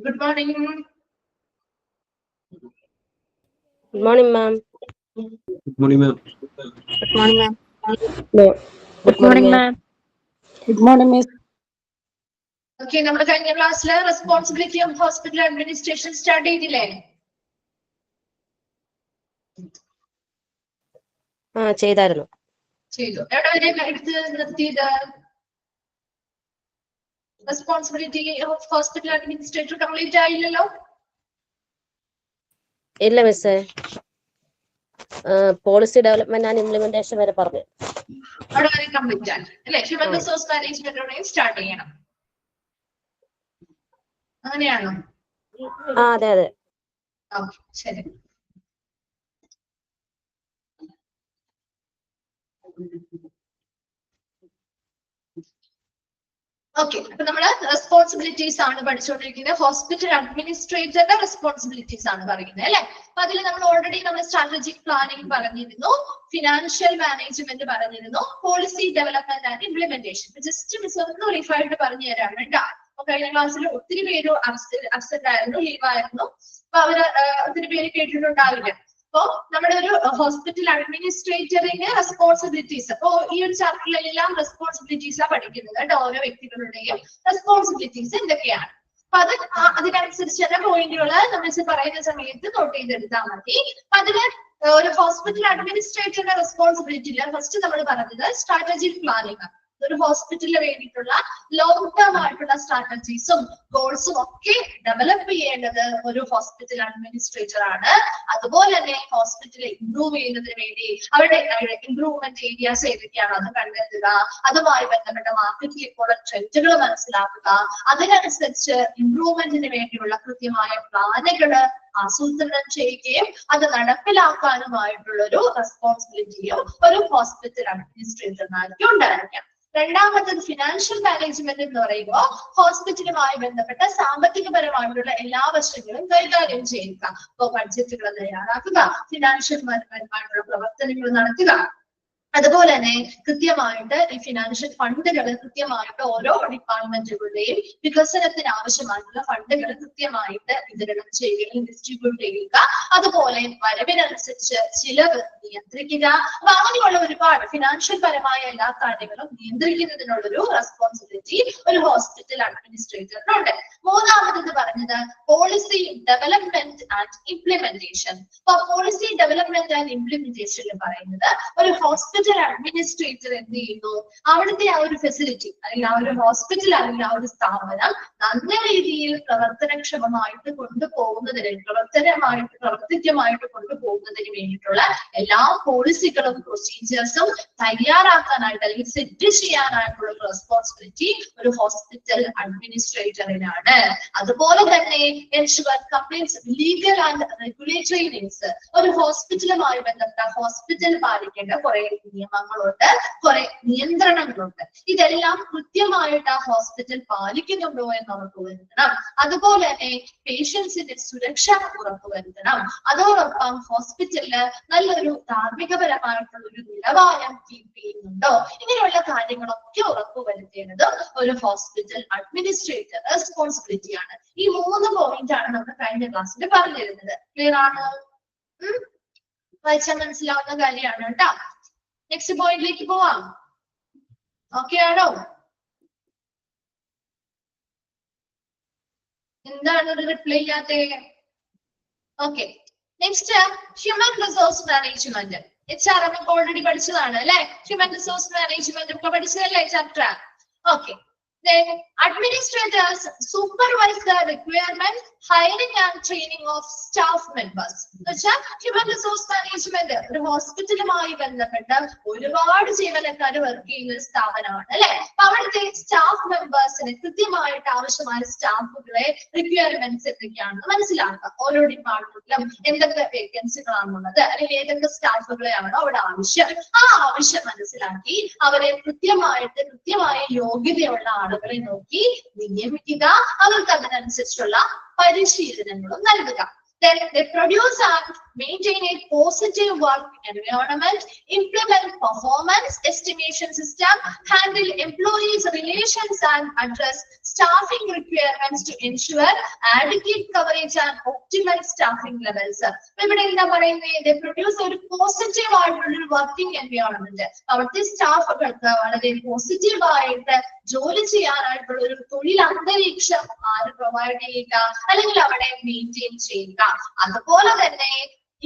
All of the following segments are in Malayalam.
Good morning. Good morning, ma'am. Good morning, ma'am. Good morning, ma'am. Good morning, ma'am. Good morning, Miss. Okay, നമ്മുടെ കഴിഞ്ഞ ക്ലാസ്സിലെ responsibility of hospital administration start ചെയ്തില്ലേ? ചെയ്തായിരുന്നു. ചെയ്തു. എവിടെ വരെ എടുത്ത് നിർത്തിയത്? Responsibility of hospital administrator complete ആയില്ലല്ലോ? ഇല്ല മിസ്സേ, പോളിസി ഡെവലപ്മെന്റ് ആൻഡ് ഇംപ്ലിമെന്റേഷൻ വരെ പറഞ്ഞു. അവിടെ വരെ കംപ്ലീറ്റ് ആണ് അല്ലെ? ഹ്യൂമൻ റിസോഴ്സ് മാനേജ്മെന്റോടെയും സ്റ്റാർട്ട് ചെയ്യണം. അങ്ങനെയാണോ? അതെ അതെ. ശരി. ഓക്കെ, അപ്പൊ നമ്മള് റെസ്പോൺസിബിലിറ്റീസ് ആണ് പഠിച്ചുകൊണ്ടിരിക്കുന്നത്. ഹോസ്പിറ്റൽ അഡ്മിനിസ്ട്രേറ്ററുടെ റെസ്പോൺസിബിലിറ്റീസ് ആണ് പറയുന്നത് അല്ലെ? അപ്പൊ അതിൽ നമ്മൾ ഓൾറെഡി നമ്മൾ സ്ട്രാറ്റജിക് പ്ലാനിങ് പറഞ്ഞിരുന്നു, ഫിനാൻഷ്യൽ മാനേജ്മെന്റ് പറഞ്ഞിരുന്നു, policy development and implementation. Just miss ഒന്ന് റീഫൈൻഡ് പറഞ്ഞു തരാണ് കേട്ടോ. കഴിഞ്ഞ ക്ലാസ്സിൽ ഒത്തിരി പേര് അബ്സെന്റ് ആയിരുന്നു, ലീവ് ആയിരുന്നു. അപ്പൊ അവര് ഒത്തിരി പേര് കേട്ടിട്ടുണ്ടാവില്ല. അപ്പോ നമ്മുടെ ഒരു ഹോസ്പിറ്റൽ അഡ്മിനിസ്ട്രേറ്ററിന് റെസ്പോൺസിബിലിറ്റീസ്, അപ്പോ ഈ ഒരു ചാപ്റ്ററിലെല്ലാം റെസ്പോൺസിബിലിറ്റീസാ പഠിക്കുന്നത്. ഓരോ വ്യക്തികളുടെയും റെസ്പോൺസിബിലിറ്റീസ് എന്തൊക്കെയാണ്. അപ്പൊ അതിനനുസരിച്ച് തന്നെ പോയിന്റുകൾ നമ്മൾ പറയുന്ന സമയത്ത് നോട്ട് ചെയ്തെടുത്താൽ മതി. അതിന് ഒരു ഹോസ്പിറ്റൽ അഡ്മിനിസ്ട്രേറ്ററിന്റെ റെസ്പോൺസിബിലിറ്റിയില് ഫസ്റ്റ് നമ്മൾ പറഞ്ഞത് സ്ട്രാറ്റജിക് പ്ലാനിങ്. ഒരു ഹോസ്പിറ്റലിന് വേണ്ടിയിട്ടുള്ള ലോങ് ടേം ആയിട്ടുള്ള സ്ട്രാറ്റജീസും ഗോൾസും ഒക്കെ ഡെവലപ്പ് ചെയ്യേണ്ടത് ഒരു ഹോസ്പിറ്റൽ അഡ്മിനിസ്ട്രേറ്റർ ആണ്. അതുപോലെ തന്നെ ഹോസ്പിറ്റലിൽ ഇംപ്രൂവ് ചെയ്യുന്നതിന് വേണ്ടി അവരുടെ ഇംപ്രൂവ്മെന്റ് ഏരിയാസ് ഏതൊക്കെയാണ് അത് കണ്ടെത്തുക, അതുമായി ബന്ധപ്പെട്ട മാർക്കറ്റിൽ ഇപ്പോൾ ട്രെൻഡുകൾ മനസ്സിലാക്കുക, അതിനനുസരിച്ച് ഇംപ്രൂവ്മെന്റിന് വേണ്ടിയുള്ള കൃത്യമായ പ്ലാനുകൾ ആസൂത്രണം ചെയ്യുകയും അത് നടപ്പിലാക്കാനുമായിട്ടുള്ള ഒരു റെസ്പോൺസിബിലിറ്റിയും ഒരു ഹോസ്പിറ്റൽ അഡ്മിനിസ്ട്രേറ്ററിനായിരിക്കും ഉണ്ടായിരിക്കാം. രണ്ടാമത്തത് ഫിനാൻഷ്യൽ മാനേജ്മെന്റ് എന്ന് പറയുമ്പോൾ ഹോസ്പിറ്റലുമായി ബന്ധപ്പെട്ട സാമ്പത്തികപരമായിട്ടുള്ള എല്ലാ വശങ്ങളും കൈകാര്യം ചെയ്യുക. അപ്പോൾ ബഡ്ജറ്റുകൾ തയ്യാറാക്കുക, ഫിനാൻഷ്യൽ പരമായിട്ടുള്ള പ്രവർത്തനങ്ങൾ നടത്തുക, അതുപോലെ തന്നെ കൃത്യമായിട്ട് ഈ ഫിനാൻഷ്യൽ ഫണ്ടുകൾ കൃത്യമായിട്ട് ഓരോ ഡിപ്പാർട്ട്മെന്റുകളുടെയും വികസനത്തിന് ആവശ്യമായിട്ടുള്ള ഫണ്ടുകൾ കൃത്യമായിട്ട് വിതരണം ചെയ്യുകയും ഡിസ്ട്രിബ്യൂട്ട് ചെയ്യുക, അതുപോലെ വരവിനനുസരിച്ച് ചിലവ് നിയന്ത്രിക്കുക. അപ്പൊ അങ്ങനെയുള്ള ഒരുപാട് ഫിനാൻഷ്യൽ പരമായ എല്ലാ കാര്യങ്ങളും നിയന്ത്രിക്കുന്നതിനുള്ളൊരു റെസ്പോൺസിബിലിറ്റി ഒരു ഹോസ്പിറ്റൽ അഡ്മിനിസ്ട്രേറ്ററിനുണ്ട്. മൂന്നാമതെന്ന് പറഞ്ഞത് പോളിസി ഡെവലപ്മെന്റ് ആൻഡ് ഇംപ്ലിമെന്റേഷൻ. അപ്പൊ പോളിസി ഡെവലപ്മെന്റ് ആൻഡ് ഇംപ്ലിമെന്റേഷനിൽ പറയുന്നത് ഒരു ഹോസ്പിറ്റൽ അഡ്മിനിസ്ട്രേറ്റർ എന്ത് ചെയ്യുന്നു, അവിടുത്തെ ആ ഒരു ഫെസിലിറ്റി അല്ലെങ്കിൽ ആ ഒരു ഹോസ്പിറ്റൽ അല്ലെങ്കിൽ ആ ഒരു സ്ഥാപനം നല്ല രീതിയിൽ പ്രവർത്തനക്ഷമമായിട്ട് കൊണ്ടുപോകുന്നതിന് പ്രവർത്തിത്യമായിട്ട് കൊണ്ടുപോകുന്നതിന് വേണ്ടിയിട്ടുള്ള എല്ലാ പോളിസികളും പ്രൊസീജിയേഴ്സും തയ്യാറാക്കാനായിട്ട് അല്ലെങ്കിൽ സെറ്റ് ചെയ്യാനായിട്ടുള്ള ഒരു റെസ്പോൺസിബിലിറ്റി ഒരു ഹോസ്പിറ്റൽ അഡ്മിനിസ്ട്രേറ്ററിനാണ്. അതുപോലെ തന്നെ ലീഗൽ ആൻഡ് റെഗുലേറ്ററി നീഡ്സ്. ഒരു ഹോസ്പിറ്റലുമായി ബന്ധപ്പെട്ട ഹോസ്പിറ്റൽ പാലിക്കേണ്ട കുറെ നിയമങ്ങളുണ്ട്, കുറെ നിയന്ത്രണങ്ങളുണ്ട്. ഇതെല്ലാം കൃത്യമായിട്ട് ആ ഹോസ്പിറ്റൽ പാലിക്കുന്നുണ്ടോ എന്ന് ഉറപ്പുവരുത്തണം. അതുപോലെ തന്നെ പേഷ്യൻസിന്റെ സുരക്ഷ ഉറപ്പുവരുത്തണം. അതോടൊപ്പം ഹോസ്പിറ്റലില് നല്ലൊരു ധാർമ്മികപരമായിട്ടുള്ള ഒരു നിലവാരം കീപ്പ് ചെയ്യുന്നുണ്ടോ, ഇങ്ങനെയുള്ള കാര്യങ്ങളൊക്കെ ഉറപ്പുവരുത്തേണ്ടത് ഒരു ഹോസ്പിറ്റൽ അഡ്മിനിസ്ട്രേറ്റർ റെസ്പോൺസിബിലിറ്റിയാണ്. ഈ 3 പോയിന്റ് ആണ് നമ്മൾ കഴിഞ്ഞ ക്ലാസ്സിൽ പറഞ്ഞിരുന്നത്. ക്ലിയർ ആണോ? വായിച്ചാൽ മനസ്സിലാവുന്ന കാര്യമാണ് കേട്ടോ. നെക്സ്റ്റ് പോയിന്റിലേക്ക് പോവാം. ഓക്കെ ആണോ? എന്താണ് ഒരു റിപ്ലൈ ഇല്ലാത്ത? Okay, next human resource management. HRM ഒക്കെ ഓൾറെഡി പഠിച്ചതാണ് അല്ലെ? ഹ്യൂമൻ റിസോഴ്സ് മാനേജ്മെന്റ് ഒക്കെ പഠിച്ചതല്ലേ chapter? Okay. Then administrators supervise the requirement, hiring and training of staff members. Human resource management ഒരു ഹോസ്പിറ്റലുമായി ബന്ധപ്പെട്ട ഒരുപാട് ജീവനക്കാർ വർക്ക് ചെയ്യുന്ന ഒരു സ്ഥാപനമാണ് അല്ലെ? അപ്പൊ അവിടുത്തെ സ്റ്റാഫ് മെമ്പേഴ്സിന് കൃത്യമായിട്ട് ആവശ്യമായ സ്റ്റാഫുകളെ റിക്വയർമെന്റ്സ് എന്തൊക്കെയാണെന്ന് മനസ്സിലാക്കുക. ഓരോ ഡിപ്പാർട്ട്മെന്റിലും എന്തൊക്കെ വേക്കൻസികളാണുള്ളത് അല്ലെങ്കിൽ ഏതൊക്കെ സ്റ്റാഫുകളെയാണോ അവിടെ ആവശ്യം, ആ ആവശ്യം മനസ്സിലാക്കി അവരെ കൃത്യമായ യോഗ്യതയുള്ള ആളുകളെ നോക്കി നിയമിക്കുക, അവർക്ക് അതിനനുസരിച്ചുള്ള പരിശീലനങ്ങളും നൽകുക. Then they produce and maintain a positive work environment, implement performance estimation system, handle employees' relations and address staffing requirements to ensure adequate coverage and optimal staffing levels. ഇവിടെ എന്താ പറയുന്നത്? They produce ഒരു പോസിറ്റീവ് ആയിട്ടുള്ള ഒരു വർക്കിംഗ് എൻവയോൺമെന്റ്. അവിടുത്തെ സ്റ്റാഫുകൾക്ക് വളരെ പോസിറ്റീവ് ആയിട്ട് ജോലി ചെയ്യാനായിട്ടുള്ള ഒരു തൊഴിൽ അന്തരീക്ഷം ആര് പ്രൊവൈഡ് ചെയ്യുക, അല്ലെങ്കിൽ അവിടെ മെയിൻറ്റെയിൻ ചെയ്യുക. അതുപോലെ തന്നെ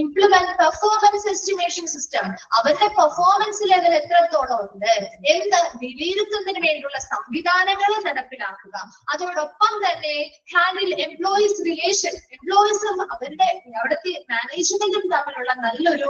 ഇംപ്ലിമെന്റ് പെർഫോമൻസ് എസ്റ്റിമേഷൻ സിസ്റ്റം, അവരുടെ പെർഫോമൻസ് ലെവൽ എത്രത്തോളം ഉണ്ട് എന്ന് വിലയിരുത്തുന്നതിന് വേണ്ടിയുള്ള സംവിധാനങ്ങൾ നടപ്പിലാക്കുക. അതോടൊപ്പം തന്നെ ഹാൻഡിൽ എംപ്ലോയീസ് റിലേഷൻ, എംപ്ലോയീസും അവരുടെ അവിടുത്തെ മാനേജ്മെന്റും തമ്മിലുള്ള നല്ലൊരു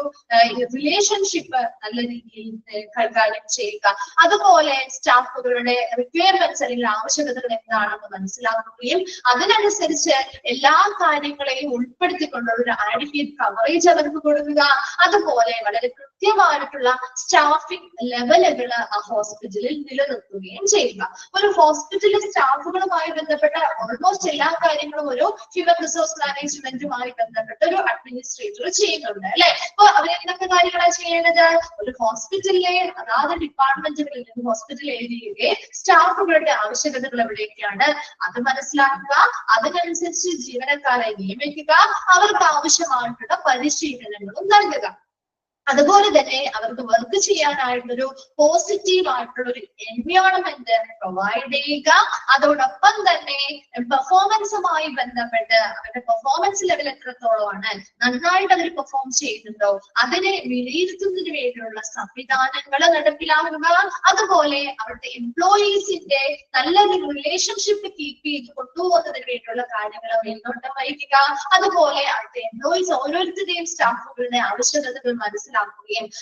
റിലേഷൻഷിപ്പ് നല്ല രീതിയിൽ കൈകാര്യം ചെയ്യുക. അതുപോലെ സ്റ്റാഫുകളുടെ റിക്വയർമെന്റ്സ് അല്ലെങ്കിൽ ആവശ്യകതകൾ എന്താണെന്ന് മനസ്സിലാക്കുകയും അതിനനുസരിച്ച് എല്ലാ കാര്യങ്ങളെയും ഉൾപ്പെടുത്തിക്കൊണ്ടുള്ള ഒരു ആഡിക്വേറ്റ് കവറേജ് അവർക്ക് കൊടുക്കുക. അതുപോലെ വളരെ കൃത്യമായിട്ടുള്ള സ്റ്റാഫിംഗ് ലെവലുകൾ ആ ഹോസ്പിറ്റലിൽ നിലനിർത്തുകയും ചെയ്യുക. ഒരു ഹോസ്പിറ്റലിലെ സ്റ്റാഫുകളുമായി ബന്ധപ്പെട്ട ഓൾമോസ്റ്റ് എല്ലാ കാര്യങ്ങളും ഒരു ഹ്യൂമൻ റിസോഴ്സ് മാനേജ്മെന്റുമായി ബന്ധപ്പെട്ട ഒരു അഡ്മിനിസ്ട്രേറ്റർ ചെയ്യുന്നുണ്ട്, അല്ലെ? അപ്പൊ അവർ എന്തൊക്കെ കാര്യങ്ങളാണ് ചെയ്യേണ്ടത്? ഒരു ഹോസ്പിറ്റലിലെ അതാത് ഡിപ്പാർട്ട്മെന്റുകളിൽ ഹോസ്പിറ്റൽ ഏരിയയിലെ സ്റ്റാഫുകളുടെ ആവശ്യകതകൾ എവിടെയൊക്കെയാണ് അത് മനസ്സിലാക്കുക, അതിനനുസരിച്ച് ജീവനക്കാരെ നിയമിക്കുക, അവർക്ക് ആവശ്യമായിട്ടുള്ള പരിശീലനങ്ങളും നൽകുക. അതുപോലെ തന്നെ അവർക്ക് വർക്ക് ചെയ്യാനായിട്ടൊരു പോസിറ്റീവ് ആയിട്ടുള്ള ഒരു എൻവയോൺമെന്റ് പ്രൊവൈഡ് ചെയ്യുക. അതോടൊപ്പം തന്നെ പെർഫോമൻസുമായി ബന്ധപ്പെട്ട് അവരുടെ പെർഫോമൻസ് ലെവൽ എത്രത്തോളമാണ്, നന്നായിട്ട് അവർ പെർഫോം ചെയ്യുന്നുണ്ടോ, അതിനെ വിലയിരുത്തുന്നതിന് വേണ്ടിയുള്ള സംവിധാനങ്ങൾ നടപ്പിലാക്കുക. അതുപോലെ അവരുടെ എംപ്ലോയീസിന്റെ നല്ലൊരു റിലേഷൻഷിപ്പ് കീപ്പ് ചെയ്ത് കൊണ്ടുപോകുന്നതിന് വേണ്ടിയുള്ള കാര്യങ്ങൾ മേൽനോട്ടം വഹിക്കുക. അതുപോലെ അവിടുത്തെ എംപ്ലോയീസ് ഓരോരുത്തരുടെയും സ്റ്റാഫുകളുടെ ആവശ്യകതകൾ മനസ്സിലാക്കുകയും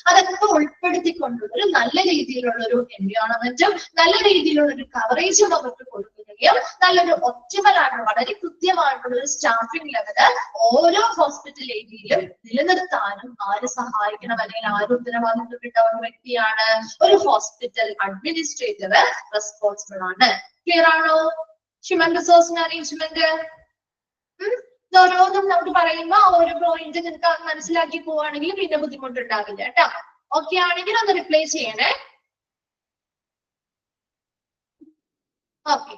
അതൊക്കെ ഉൾപ്പെടുത്തിക്കൊണ്ടുള്ള ഒരു നല്ല രീതിയിലുള്ള ഒരു എൻവയോൺമെന്റും നല്ല രീതിയിലുള്ള ഒരു കവറേജും അവർക്ക് കൊടുക്കുകയും നല്ലൊരു ഒപ്റ്റിമൽ ആയിട്ടുള്ള വളരെ കൃത്യമായിട്ടുള്ള ഒരു സ്റ്റാഫിംഗ് ലെവല് ഓരോ ഹോസ്പിറ്റൽ ഏരിയയിലും നിലനിർത്താനും ആര് സഹായിക്കണം, അല്ലെങ്കിൽ ആര് ഉത്തരവാദിത്തപ്പെട്ട ഒരു വ്യക്തിയാണ്? ഒരു ഹോസ്പിറ്റൽ അഡ്മിനിസ്ട്രേറ്റർ റെസ്പോൺസിബിൾ ആണ്. ക്ലിയർ ആണോ? ഹ്യൂമൻ റിസോഴ്സ് മാനേജ്മെന്റ് ഓരോന്നും നമുക്ക് പറയുമ്പോ ഓരോ പോയിന്റ് നിങ്ങൾക്ക് മനസ്സിലാക്കി പോവാണെങ്കിൽ പിന്നെ ബുദ്ധിമുട്ടുണ്ടാവില്ല കേട്ടോ. ഓക്കെ ആണെങ്കിൽ ഒന്ന് റിപ്ലൈ ചെയ്യണേ. Okay,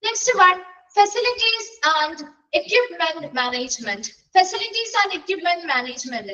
next one, facilities and equipment management. Facilities and equipment management.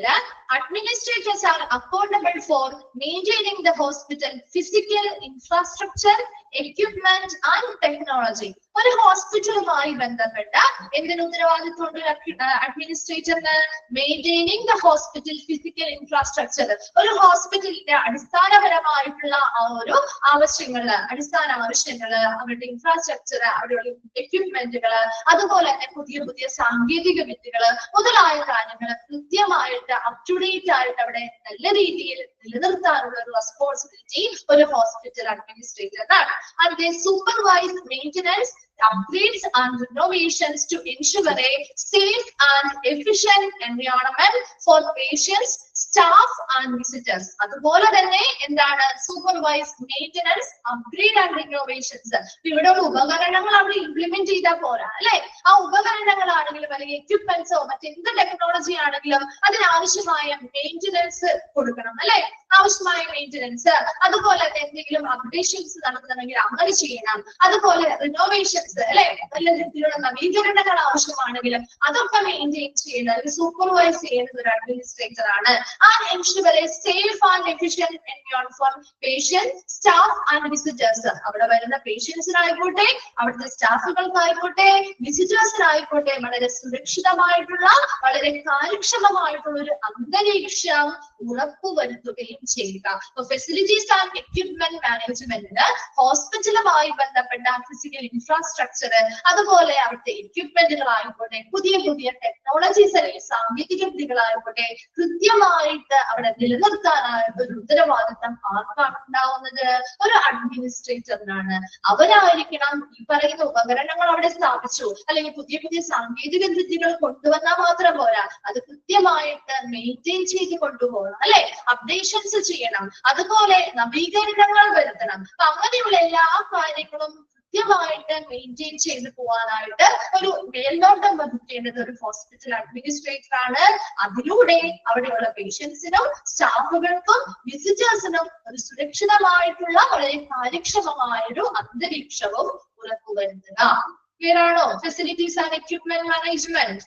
Administrators are accountable for maintaining the hospital physical infrastructure, equipment and technology. ഒരു ഹോസ്പിറ്റലുമായി ബന്ധപ്പെട്ട എന്തിനു ഉത്തരവാദിത്വമുണ്ട് അഡ്മിനിസ്ട്രേറ്ററിന്? Maintaining the hospital physical infrastructure. ഒരു ഹോസ്പിറ്റലിന്റെ അടിസ്ഥാനപരമായിട്ടുള്ള ആ ഒരു ആവശ്യങ്ങള്, അടിസ്ഥാന ആവശ്യങ്ങള്, അവരുടെ ഇൻഫ്രാസ്ട്രക്ചർ, അവിടെയുള്ള എക്യുപ്മെന്റുകള്, അതുപോലെ തന്നെ പുതിയ പുതിയ സാങ്കേതിക വിദ്യകള് മുതലായ കാര്യങ്ങൾ കൃത്യമായിട്ട് അപ് ടു ഡേറ്റ് ആയിട്ട് അവിടെ നല്ല രീതിയിൽ നിലനിർത്താനുള്ള ഒരു റെസ്പോൺസിബിലിറ്റി ഒരു hospital അഡ്മിനിസ്ട്രേറ്ററിനാണ്. And they supervise maintenance, upgrades and renovations to ensure a safe and efficient environment for patients, staff and visitors. അതുപോലെ തന്നെ എന്താണ് supervise maintenance, upgrade and renovations. ഇവിടെ ഉപകരണങ്ങൾ അവിടെ ഇംപ്ലിമെന്റ് ചെയ്താൽ പോരാ, അല്ലെ? ആ ഉപകരണങ്ങളാണെങ്കിലും അല്ലെങ്കിൽ എക്യുപ്മെന്റ്സോ മറ്റെന്ത് ടെക്നോളജി ആണെങ്കിലും അതിനാവശ്യമായ മെയിൻ്റനൻസ് കൊടുക്കണം, അല്ലെ? ആവശ്യമായ മെയിൻ്റനൻസ്, അതുപോലെ എന്തെങ്കിലും അപ്ഡേഷൻസ് നടത്തണമെങ്കിൽ അങ്ങനെ ചെയ്യണം. അതുപോലെ റിനോവേഷൻസ്, അല്ലെ? നല്ല രീതിയിലുള്ള നവീകരണങ്ങൾ ആവശ്യമാണെങ്കിലും അതൊക്കെ മെയിൻറ്റെയിൻ ചെയ്യുന്ന ഒരു സൂപ്പർവൈസ് ചെയ്യുന്ന ഒരു അഡ്മിനിസ്ട്രേറ്റർ ആണ്. And ensure a safe and efficient environment for patients, staff and visitors. അവിടെ വരുന്ന പേഷ്യൻസിനായിക്കോട്ടെ, അവിടുത്തെ സ്റ്റാഫുകൾക്കായിക്കോട്ടെ, വിസിറ്റേഴ്സിനായിക്കോട്ടെ വളരെ സുരക്ഷിതമായിട്ടുള്ള, വളരെ കാര്യക്ഷമമായിട്ടുള്ള ഒരു അന്തരീക്ഷം ഉറപ്പുവരുത്തുകയും ചെയ്യുക. ഫെസിലിറ്റീസ് ആൻഡ് എക്യുപ്മെന്റ് മാനേജ്മെന്റിന് ഹോസ്പിറ്റലുമായി ബന്ധപ്പെട്ട ഫിസിക്കൽ ഇൻഫ്രാസ്ട്രക്ചർ, അതുപോലെ അവിടുത്തെ എക്യുപ്മെന്റുകളായിക്കോട്ടെ, പുതിയ പുതിയ ടെക്നോളജീസ് അല്ലെങ്കിൽ സാങ്കേതിക വിദ്യകളായിക്കോട്ടെ കൃത്യമായിട്ട് അവിടെ നിലനിർത്താനായിട്ട് ഒരു ഉത്തരവാദിത്തം ആർക്കാണ് ഉണ്ടാവുന്നത്? ഒരു അഡ്മിനിസ്ട്രേറ്ററിനാണ്. അവരായിരിക്കണം ഈ പറയുന്ന ഉപകരണങ്ങൾ അവിടെ സ്ഥാപിച്ചു അല്ലെങ്കിൽ പുതിയ പുതിയ സാങ്കേതിക വിദ്യകൾ കൊണ്ടുവന്നാൽ മാത്രം പോരാ, അത് കൃത്യമായിട്ട് മെയിൻറ്റെയിൻ ചെയ്ത് കൊണ്ടുപോകണം, അല്ലെ? അപ്ഡേഷൻസ് ചെയ്യണം, അതുപോലെ നവീകരണങ്ങൾ വരുത്തണം. അപ്പൊ അങ്ങനെയുള്ള എല്ലാ കാര്യങ്ങളും കൃത്യമായിട്ട് മെയിൻറ്റെയിൻ ചെയ്ത് പോകാനായിട്ട് ഒരു മേൽനോട്ടം വഹിക്കേണ്ടത് ഒരു ഹോസ്പിറ്റൽ അഡ്മിനിസ്ട്രേറ്റർ ആണ്. അതിലൂടെ അവിടെയുള്ള പേഷ്യൻസിനും സ്റ്റാഫുകൾക്കും വിസിറ്റേഴ്സിനും ഒരു സുരക്ഷിതമായിട്ടുള്ള വളരെ കാര്യക്ഷമമായ ഒരു അന്തരീക്ഷവും ഉറപ്പുവരുത്തുക. ക്ലിയർ ആണോ? Facilities and equipment management.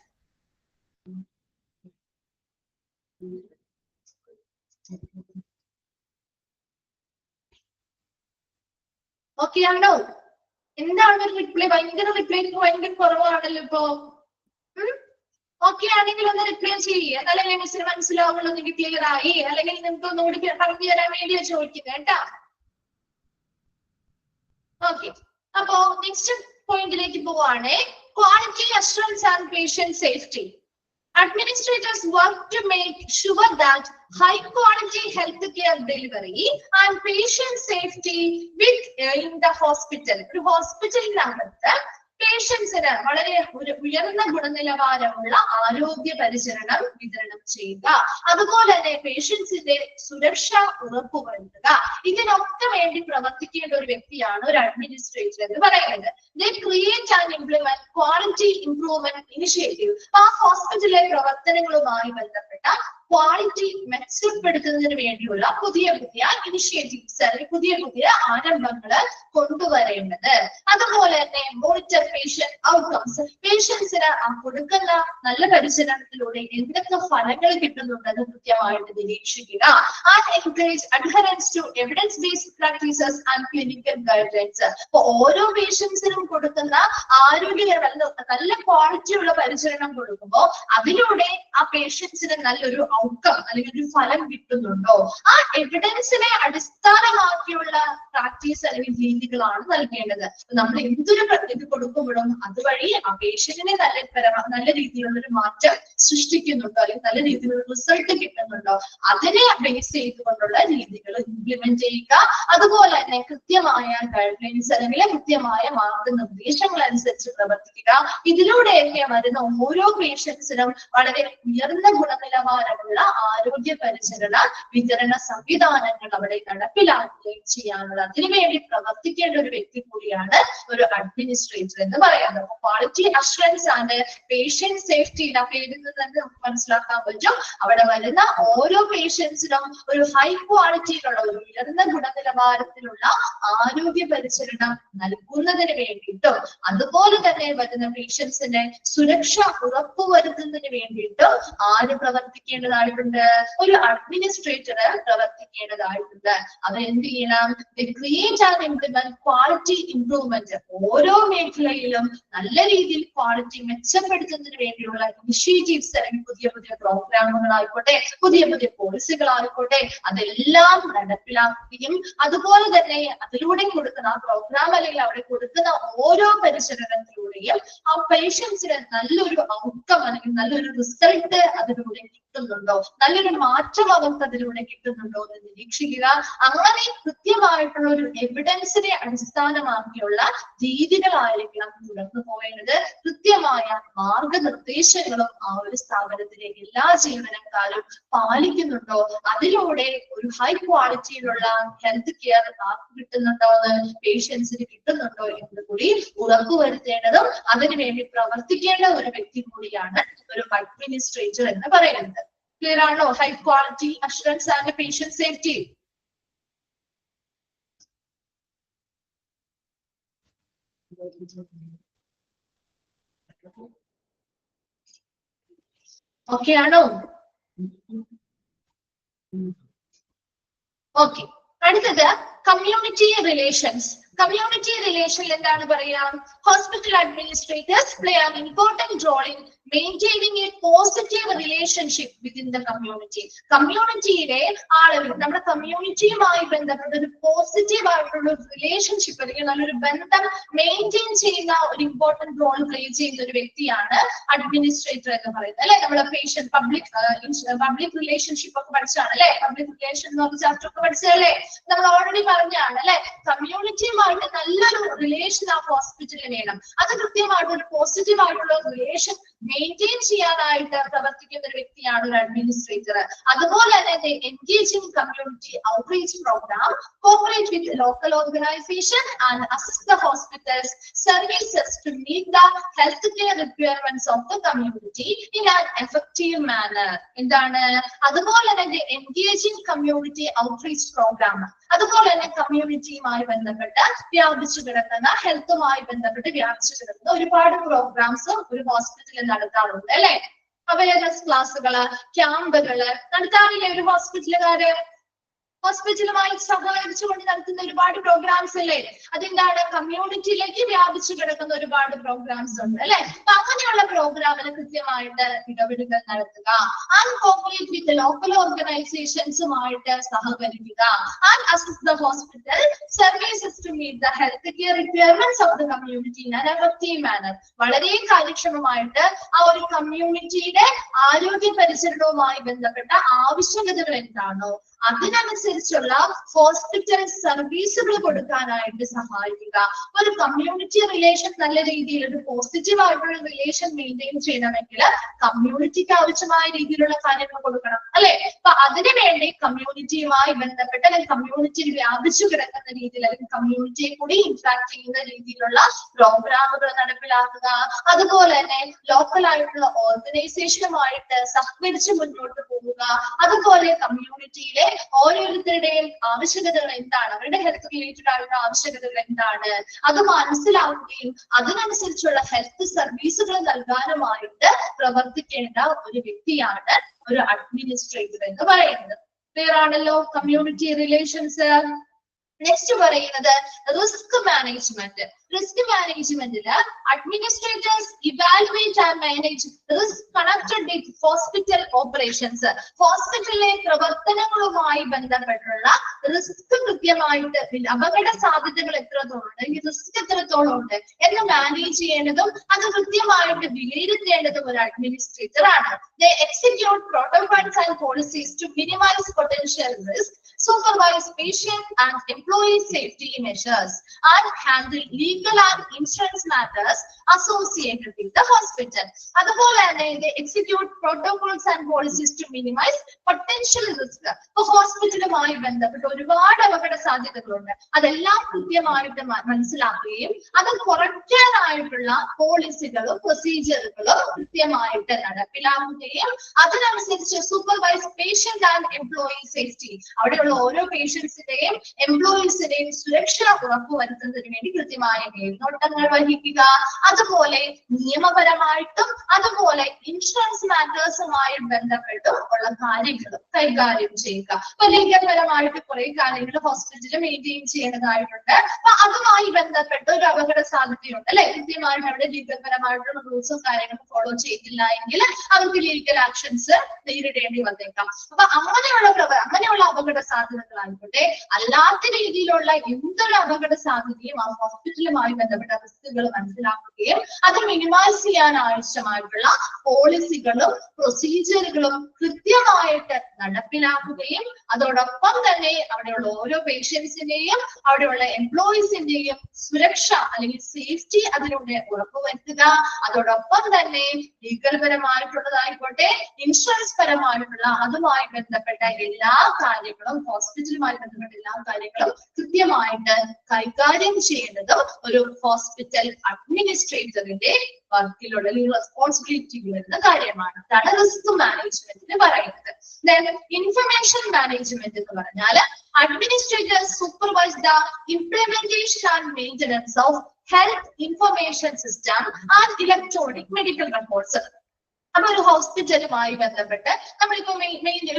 Okay ആണോ? എന്താണ് റിപ്ലൈ? ഭയങ്കര കുറവാണല്ലോ ഇപ്പോ. ഓക്കെ ആണെങ്കിൽ ഒന്ന് റിപ്ലൈ ചെയ്യുക. അല്ലെങ്കിൽ മിസ്സിന് മനസ്സിലാവുള്ളൂ നിങ്ങൾക്ക് ക്ലിയർ ആയി, അല്ലെങ്കിൽ നിങ്ങൾക്ക് ഒന്നുകൂടി പറഞ്ഞു തരാൻ വേണ്ടിയാ ചോദിക്കുന്നത് കേട്ടാ. ഓക്കെ, അപ്പോ നെക്സ്റ്റ് പോയിന്റിലേക്ക് പോവാണ്. Quality assurance and patient safety. Administrators work to make sure that high quality healthcare delivery and patient safety in the hospital. ഒരു ഹോസ്പിറ്റലിനകത്ത് പേഷ്യൻസിന് വളരെ ഉയർന്ന ഗുണനിലവാരമുള്ള ആരോഗ്യ പരിചരണം വിതരണം ചെയ്യുക, അതുപോലെ തന്നെ പേഷ്യൻസിന്റെ സുരക്ഷ ഉറപ്പുവരുത്തുക, ഇതിനൊക്കെ വേണ്ടി പ്രവർത്തിക്കേണ്ട ഒരു വ്യക്തിയാണ് ഒരു അഡ്മിനിസ്ട്രേറ്റർ എന്ന് പറയുന്നത്. They create and implement quality improvement initiative. ആ ഹോസ്പിറ്റലിലെ പ്രവർത്തനങ്ങളുമായി ബന്ധപ്പെട്ട ക്വാളിറ്റി മെച്ചപ്പെടുത്തുന്നതിന് വേണ്ടിയുള്ള പുതിയ ഇനിഷ്യേറ്റീവ്സ് അല്ലെങ്കിൽ പുതിയ ആരംഭങ്ങൾ കൊണ്ടുവരേണ്ടത്. അതുപോലെ തന്നെ മോണിറ്റർ പേഷ്യന്റ് ഔട്ട്കംസ്. പേഷ്യൻസിന് കൊടുക്കുന്ന നല്ല പരിചരണത്തിലൂടെ എന്തൊക്കെ ഫലങ്ങൾ കിട്ടുന്നുണ്ടെന്ന് കൃത്യമായിട്ട് നിരീക്ഷിക്കുക. And encourage adherence to evidence based practices and clinical guidelines. അപ്പൊ ഓരോ പേഷ്യൻസിനും കൊടുക്കുന്ന നല്ല ക്വാളിറ്റിയുള്ള പരിചരണം കൊടുക്കുമ്പോൾ അതിലൂടെ ആ പേഷ്യൻസിന് നല്ലൊരു ഔട്ട്കം അല്ലെങ്കിൽ ഒരു ഫലം കിട്ടുന്നുണ്ടോ, ആ എവിഡൻസിനെ അടിസ്ഥാനമാക്കിയുള്ള പ്രാക്ടീസ് അല്ലെങ്കിൽ രീതികളാണ് നൽകേണ്ടത്. നമ്മൾ എന്തൊരു ഇത് കൊടുക്കുമ്പോഴും അതുവഴി ആ പേഷ്യന്റിനെ നല്ല രീതിയിലുള്ള ഒരു മാറ്റം സൃഷ്ടിക്കുന്നുണ്ടോ അല്ലെങ്കിൽ നല്ല രീതിയിലുള്ള റിസൾട്ട് കിട്ടുന്നുണ്ടോ, അതിനെ ബേസ് ചെയ്തുകൊണ്ടുള്ള രീതികൾ ഇംപ്ലിമെന്റ് ചെയ്യുക. അതുപോലെ തന്നെ കൃത്യമായ ഗൈഡ്ലൈൻസ് അല്ലെങ്കിൽ കൃത്യമായ മാർഗനിർദ്ദേശങ്ങൾ അനുസരിച്ച് പ്രവർത്തിക്കുക. ഇതിലൂടെയൊക്കെ വരുന്ന ഓരോ പേഷ്യൻസിനും വളരെ ഉയർന്ന ഗുണനിലവാരമുള്ള ആരോഗ്യ പരിചരണ വിതരണ സംവിധാനങ്ങൾ അവിടെ നടപ്പിലാക്കുകയും ചെയ്യാനുള്ളത്. അതിനുവേണ്ടി പ്രവർത്തിക്കേണ്ട ഒരു വ്യക്തി കൂടിയാണ് ഒരു അഡ്മിനിസ്ട്രേറ്റർ എന്ന് പറയുന്നത്. Quality assurance and patient safety ആ പേരിൽ നിന്ന് തന്നെ നമുക്ക് മനസ്സിലാക്കാൻ പറ്റും. അവിടെ വരുന്ന ഓരോ പേഷ്യൻസിനും ഒരു ഹൈ ക്വാളിറ്റിയിലുള്ള ഒരു ഉയർന്ന ഗുണനിലവാരത്തിലുള്ള ആരോഗ്യ പരിചരണം നൽകുന്നതിന് വേണ്ടിയിട്ടും അതുപോലെ തന്നെ വരുന്ന പേഷ്യൻസിന്റെ സുരക്ഷ ഉറപ്പുവരുത്തുന്നതിന് വേണ്ടിയിട്ടും ആര് പ്രവർത്തിക്കേണ്ടതായിട്ടുണ്ട്? ഒരു അഡ്മിനിസ്ട്രേറ്റർ പ്രവർത്തിക്കേണ്ടതായിട്ടുണ്ട്. അവർ എന്ത് ചെയ്യണം? Create and implement quality improvement. ഓരോ മേഖലയിലും നല്ല രീതിയിൽ ക്വാളിറ്റി മെച്ചപ്പെടുത്തുന്നതിന് വേണ്ടിയുള്ള ഇനിഷ്യേറ്റീവ്സ് അല്ലെങ്കിൽ പുതിയ പ്രോഗ്രാമുകളായിക്കോട്ടെ, പുതിയ പോളിസികളായിക്കോട്ടെ, അതെല്ലാം നടപ്പിലാക്കുകയും അതുപോലെ തന്നെ അതിലൂടെ കൊടുക്കുന്ന ആ പ്രോഗ്രാം അല്ലെങ്കിൽ അവിടെ കൊടുക്കുന്ന ഓരോ പരിശീലനത്തിലൂടെയും ആ പേഷ്യൻസിന് നല്ലൊരു ഔട്ട്കം അല്ലെങ്കിൽ നല്ലൊരു റിസൾട്ട് അതിലൂടെ കിട്ടുന്നുണ്ടോ, നല്ലൊരു മാറ്റം അവർക്ക് അതിലൂടെ കിട്ടുന്നുണ്ടോ എന്ന് നിരീക്ഷിക്കുക. അങ്ങനെ കൃത്യമായിട്ടുള്ള ഒരു എവിഡൻസിനെ അടിസ്ഥാനമാക്കിയുള്ള രീതികളായിരിക്കണം തുടർന്നു പോവേണ്ടത്. കൃത്യമായ മാർഗനിർദ്ദേശങ്ങളും ആ ഒരു സ്ഥാപനത്തിലെ എല്ലാ ജീവനക്കാരും പാലിക്കുന്നുണ്ടോ, അതിലൂടെ ഒരു ഹൈ ക്വാളിറ്റിയിലുള്ള ഹെൽത്ത് കെയർ കിട്ടുന്നുണ്ടോ എന്ന് പേഷ്യൻസിന് കിട്ടുന്നുണ്ടോ എന്ന് കൂടി ഉറപ്പുവരുത്തേണ്ടതും അതിനുവേണ്ടി പ്രവർത്തിക്കേണ്ട ഒരു വ്യക്തി കൂടിയാണ് ഒരു അഡ്മിനിസ്ട്രേറ്റർ എന്ന് പറയുന്നത്. ക്ലിയർ ആണോ? High quality assurance and patient safety. Okay ആണോ? ഓക്കെ, അടുത്തത് കമ്മ്യൂണിറ്റി റിലേഷൻസ്. കമ്മ്യൂണിറ്റി റിലേഷനിൽ എന്താണ് പറയാ? Hospital administrators play an important role in maintaining a positive relationship within the community. കമ്മ്യൂണിറ്റിയിലെ ആളുകൾ നമ്മുടെ കമ്മ്യൂണിറ്റിയുമായി ബന്ധപ്പെട്ട ഒരു പോസിറ്റീവ് ആയിട്ടുള്ള റിലേഷൻഷിപ്പ് അല്ലെങ്കിൽ നല്ലൊരു ബന്ധം മെയിൻറ്റെയിൻ ചെയ്യുന്ന ഒരു ഇമ്പോർട്ടന്റ് റോൾ പ്ലേ ചെയ്യുന്ന ഒരു വ്യക്തിയാണ് അഡ്മിനിസ്ട്രേറ്റർ എന്ന് പറയുന്നത് അല്ലെ. നമ്മളെ പേഷ്യന്റ് പബ്ലിക് റിലേഷൻഷിപ്പ് ഒക്കെ പഠിച്ചാണ് അല്ലെ. പബ്ലിക് റിലേഷൻ എന്ന് പറഞ്ഞ ചാപ്റ്റർ ഒക്കെ പഠിച്ചതല്ലേ. നമ്മൾ ഓൾറെഡി പറഞ്ഞാണ് അല്ലെ. കമ്മ്യൂണിറ്റിയുമായി കൃത്യമായിട്ട് നല്ലൊരു റിലേഷൻ ആ ഹോസ്പിറ്റലിൽ വേണം. അത് കൃത്യമായിട്ട് ഒരു പോസിറ്റീവ് ആയിട്ടുള്ള റിലേഷൻ മെയിൻറ്റെയിൻ ചെയ്യാനായിട്ട് പ്രവർത്തിക്കുന്ന ഒരു വ്യക്തിയാണ് ഒരു അഡ്മിനിസ്ട്രേറ്റർ. അതുപോലെ തന്നെ engaging community outreach programme, cooperate with local organization and assist the hospitals services to meet the healthcare requirements of the community in an effective manner. എന്താണ് അതുപോലെ തന്നെ എൻഗേജിംഗ് കമ്മ്യൂണിറ്റി ഔട്ട്റീച്ച് പ്രോഗ്രാം, അതുപോലെ തന്നെ കമ്മ്യൂണിറ്റിയുമായി ബന്ധപ്പെട്ട് വ്യാപിച്ചു കിടക്കുന്ന ഹെൽത്തുമായി ബന്ധപ്പെട്ട് വ്യാപിച്ചു കിടക്കുന്ന ഒരുപാട് പ്രോഗ്രാംസ് ഒരു ഹോസ്പിറ്റലിൽ നടത്താറുണ്ട് അല്ലെ. അവയർനെസ് ക്ലാസ്സുകള്, ക്യാമ്പുകള് നടത്താറില്ലേ ഒരു ഹോസ്പിറ്റലുകാര്? ഹോസ്പിറ്റലുമായി സഹകരിച്ചുകൊണ്ട് നടത്തുന്ന ഒരുപാട് പ്രോഗ്രാംസ് അല്ലേ? അതെന്താണ് കമ്മ്യൂണിറ്റിയിലേക്ക് വ്യാപിച്ചു കിടക്കുന്ന ഒരുപാട് പ്രോഗ്രാംസ് ഉണ്ട് അല്ലെ. അപ്പൊ അങ്ങനെയുള്ള പ്രോഗ്രാമിന് കൃത്യമായിട്ട് ഇടപെടലുകൾ നടത്തുക. ആൻഡ് കോപ്പറേറ്റ് വിത്ത് ലോക്കൽ ഓർഗനൈസേഷൻസുമായിട്ട് സഹകരിക്കുക. And assist the hospital services to meet the health care requirements of the community in an effective manner. വളരെ കാര്യക്ഷമമായിട്ട് ആ ഒരു കമ്മ്യൂണിറ്റിയുടെ ആരോഗ്യ പരിചരണവുമായി ബന്ധപ്പെട്ട ആവശ്യകതകൾ എന്താണോ അതിനനുസരിച്ചുള്ള ഹോസ്പിറ്റൽ സർവീസുകൾ കൊടുക്കാനായിട്ട് സഹായിക്കുക. ഒരു കമ്മ്യൂണിറ്റി റിലേഷൻ നല്ല രീതിയിൽ ഒരു പോസിറ്റീവ് ആയിട്ടുള്ള റിലേഷൻ മെയിൻറ്റെയിൻ ചെയ്യണമെങ്കിൽ കമ്മ്യൂണിറ്റിക്ക് ആവശ്യമായ രീതിയിലുള്ള കാര്യങ്ങൾ കൊടുക്കണം അല്ലെ. അപ്പൊ അതിനുവേണ്ടി കമ്മ്യൂണിറ്റിയുമായി ബന്ധപ്പെട്ട് അല്ലെങ്കിൽ കമ്മ്യൂണിറ്റിയിൽ വ്യാപിച്ചു കിടക്കുന്ന രീതിയിൽ അല്ലെങ്കിൽ കമ്മ്യൂണിറ്റിയെ കൂടി ഇന്ററാക്ട് ചെയ്യുന്ന രീതിയിലുള്ള പ്രോഗ്രാമുകൾ നടപ്പിലാക്കുക. അതുപോലെ തന്നെ ലോക്കൽ ആയിട്ടുള്ള ഓർഗനൈസേഷനുമായിട്ട് സഹകരിച്ച് മുന്നോട്ട് പോവുക. അതുപോലെ കമ്മ്യൂണിറ്റിയിലെ ഓരോരുത്തരുടെയും ആവശ്യകതകൾ എന്താണ്, അവരുടെ ഹെൽത്ത് റിലേറ്റഡ് ആയിട്ടുള്ള ആവശ്യകതകൾ എന്താണ് അത് മനസ്സിലാക്കുകയും അതിനനുസരിച്ചുള്ള ഹെൽത്ത് സർവീസുകൾ നൽകാനുമായിട്ട് പ്രവർത്തിക്കേണ്ട ഒരു വ്യക്തിയാണ് ഒരു അഡ്മിനിസ്ട്രേറ്റർ എന്ന് പറയുന്നത്. ക്ലിയർ ആണല്ലോ കമ്മ്യൂണിറ്റി റിലേഷൻസ്. നെക്സ്റ്റ് പറയുന്നത് റിസ്ക് മാനേജ്മെന്റ്. റിസ്ക് മാനേജ്മെന്റില് administrators evaluate and manage risk connected with hospital operations. ഹോസ്പിറ്റലിലെ പ്രവർത്തനങ്ങളുമായി ബന്ധപ്പെട്ടുള്ള റിസ്ക് കൃത്യമായിട്ട് അപകട സാധ്യതകൾ എത്രത്തോളം ഉണ്ട്, ഈ റിസ്ക് എത്രത്തോളം ഉണ്ട് എന്ന് മാനേജ് ചെയ്യേണ്ടതും അത് കൃത്യമായിട്ട് വിലയിരുത്തേണ്ടതും ഒരു അഡ്മിനിസ്ട്രേറ്റർ ആണ്. They execute protocols and policies to minimize potential risk, supervise patient and employee safety measures, and handle legal and insurance matters associated with the hospital. അതുപോലെ തന്നെ they execute protocols and policies to minimize potential risk. ഇപ്പൊ ഹോസ്പിറ്റലുമായി ബന്ധപ്പെട്ട് ഒരുപാട് അപകട സാധ്യതകളുണ്ട്. അതെല്ലാം കൃത്യമായിട്ട് മനസ്സിലാക്കുകയും അത് കുറയ്ക്കാനായിട്ടുള്ള പോളിസികളും പ്രൊസീജിയറുകളും കൃത്യമായിട്ട് നടപ്പിലാക്കുകയും അതിനനുസരിച്ച് supervise patient and employee safety, അവിടെയുള്ള ഓരോ പേഷ്യൻസിന്റെയും എംപ്ലോയീസിന്റെയും സുരക്ഷ ഉറപ്പുവരുത്തുന്നതിന് വേണ്ടി കൃത്യമായ മേൽനോട്ടങ്ങൾ വഹിക്കുക. അതുപോലെ നിയമപരമായിട്ടും അതുപോലെ ഇൻഷുറൻസ് മാറ്റേഴ്സുമായി ബന്ധപ്പെട്ടും ഉള്ള കാര്യങ്ങളും കൈകാര്യം ചെയ്യുക. അപ്പൊ ലീഗൽപരമായിട്ട് കുറെ കാര്യങ്ങൾ ഹോസ്പിറ്റലിൽ മെയിൻറ്റെയിൻ ചെയ്യേണ്ടതായിട്ടുണ്ട്. അപ്പൊ അതുമായി ബന്ധപ്പെട്ട് ഒരു അപകട സാധ്യതയുണ്ട് അല്ലെ. കൃത്യമായിട്ട് അവിടെ ലീഗൽപരമായിട്ടുള്ള റൂൾസും കാര്യങ്ങളും ഫോളോ ചെയ്തില്ല എങ്കിൽ അവർക്ക് ലീഗൽ ആക്ഷൻസ് നേരിടേണ്ടി വന്നേക്കാം. അപ്പൊ അങ്ങനെയുള്ള അപകട സാധ്യതകളായിക്കോട്ടെ അല്ലാത്ത രീതിയിലുള്ള എന്തൊരു അപകട സാധ്യതയും ആ ഹോസ്പിറ്റലുമായി ബന്ധപ്പെട്ട റിസ്കുകൾ മനസ്സിലാക്കുകയും അത് മിനിമൈസ് ചെയ്യാൻ ആവശ്യമായിട്ടുള്ള പോളിസികളും പ്രൊസീജിയറുകളും കൃത്യമായിട്ട് നടപ്പിലാക്കുകയും അതോടൊപ്പം തന്നെ അവിടെയുള്ള ഓരോ പേഷ്യൻസിന്റെയും അവിടെയുള്ള എംപ്ലോയീസിന്റെയും സുരക്ഷ അല്ലെങ്കിൽ സേഫ്റ്റി അതിലൂടെ ഉറപ്പുവരുത്തുക. അതോടൊപ്പം തന്നെ ലീഗൽ പരമായിട്ടുള്ളതായിക്കോട്ടെ ഇൻഷുറൻസ് പരമായിട്ടുള്ള അതുമായി ബന്ധപ്പെട്ട എല്ലാ കാര്യങ്ങളും ഹോസ്പിറ്റലുമായി ബന്ധപ്പെട്ട എല്ലാ കാര്യങ്ങളും കൃത്യമായിട്ട് കൈകാര്യം ചെയ്യേണ്ടതും ഒരു ഹോസ്പിറ്റൽ അഡ്മിനിസ്ട്രേറ്ററിന്റെ വർക്കിലുള്ള അല്ലെങ്കിൽ റെസ്പോൺസിബിലിറ്റി വരുന്ന കാര്യമാണ്. അതാണ് റിസ്ക് മാനേജ്മെന്റിന് പറയുന്നത്. ഇൻഫർമേഷൻ മാനേജ്മെന്റ് എന്ന് പറഞ്ഞാൽ administrators supervise the implementation and maintenance of health information system and electronic medical records. അപ്പൊ ഒരു ഹോസ്പിറ്റലുമായി ബന്ധപ്പെട്ട് നമ്മളിപ്പോ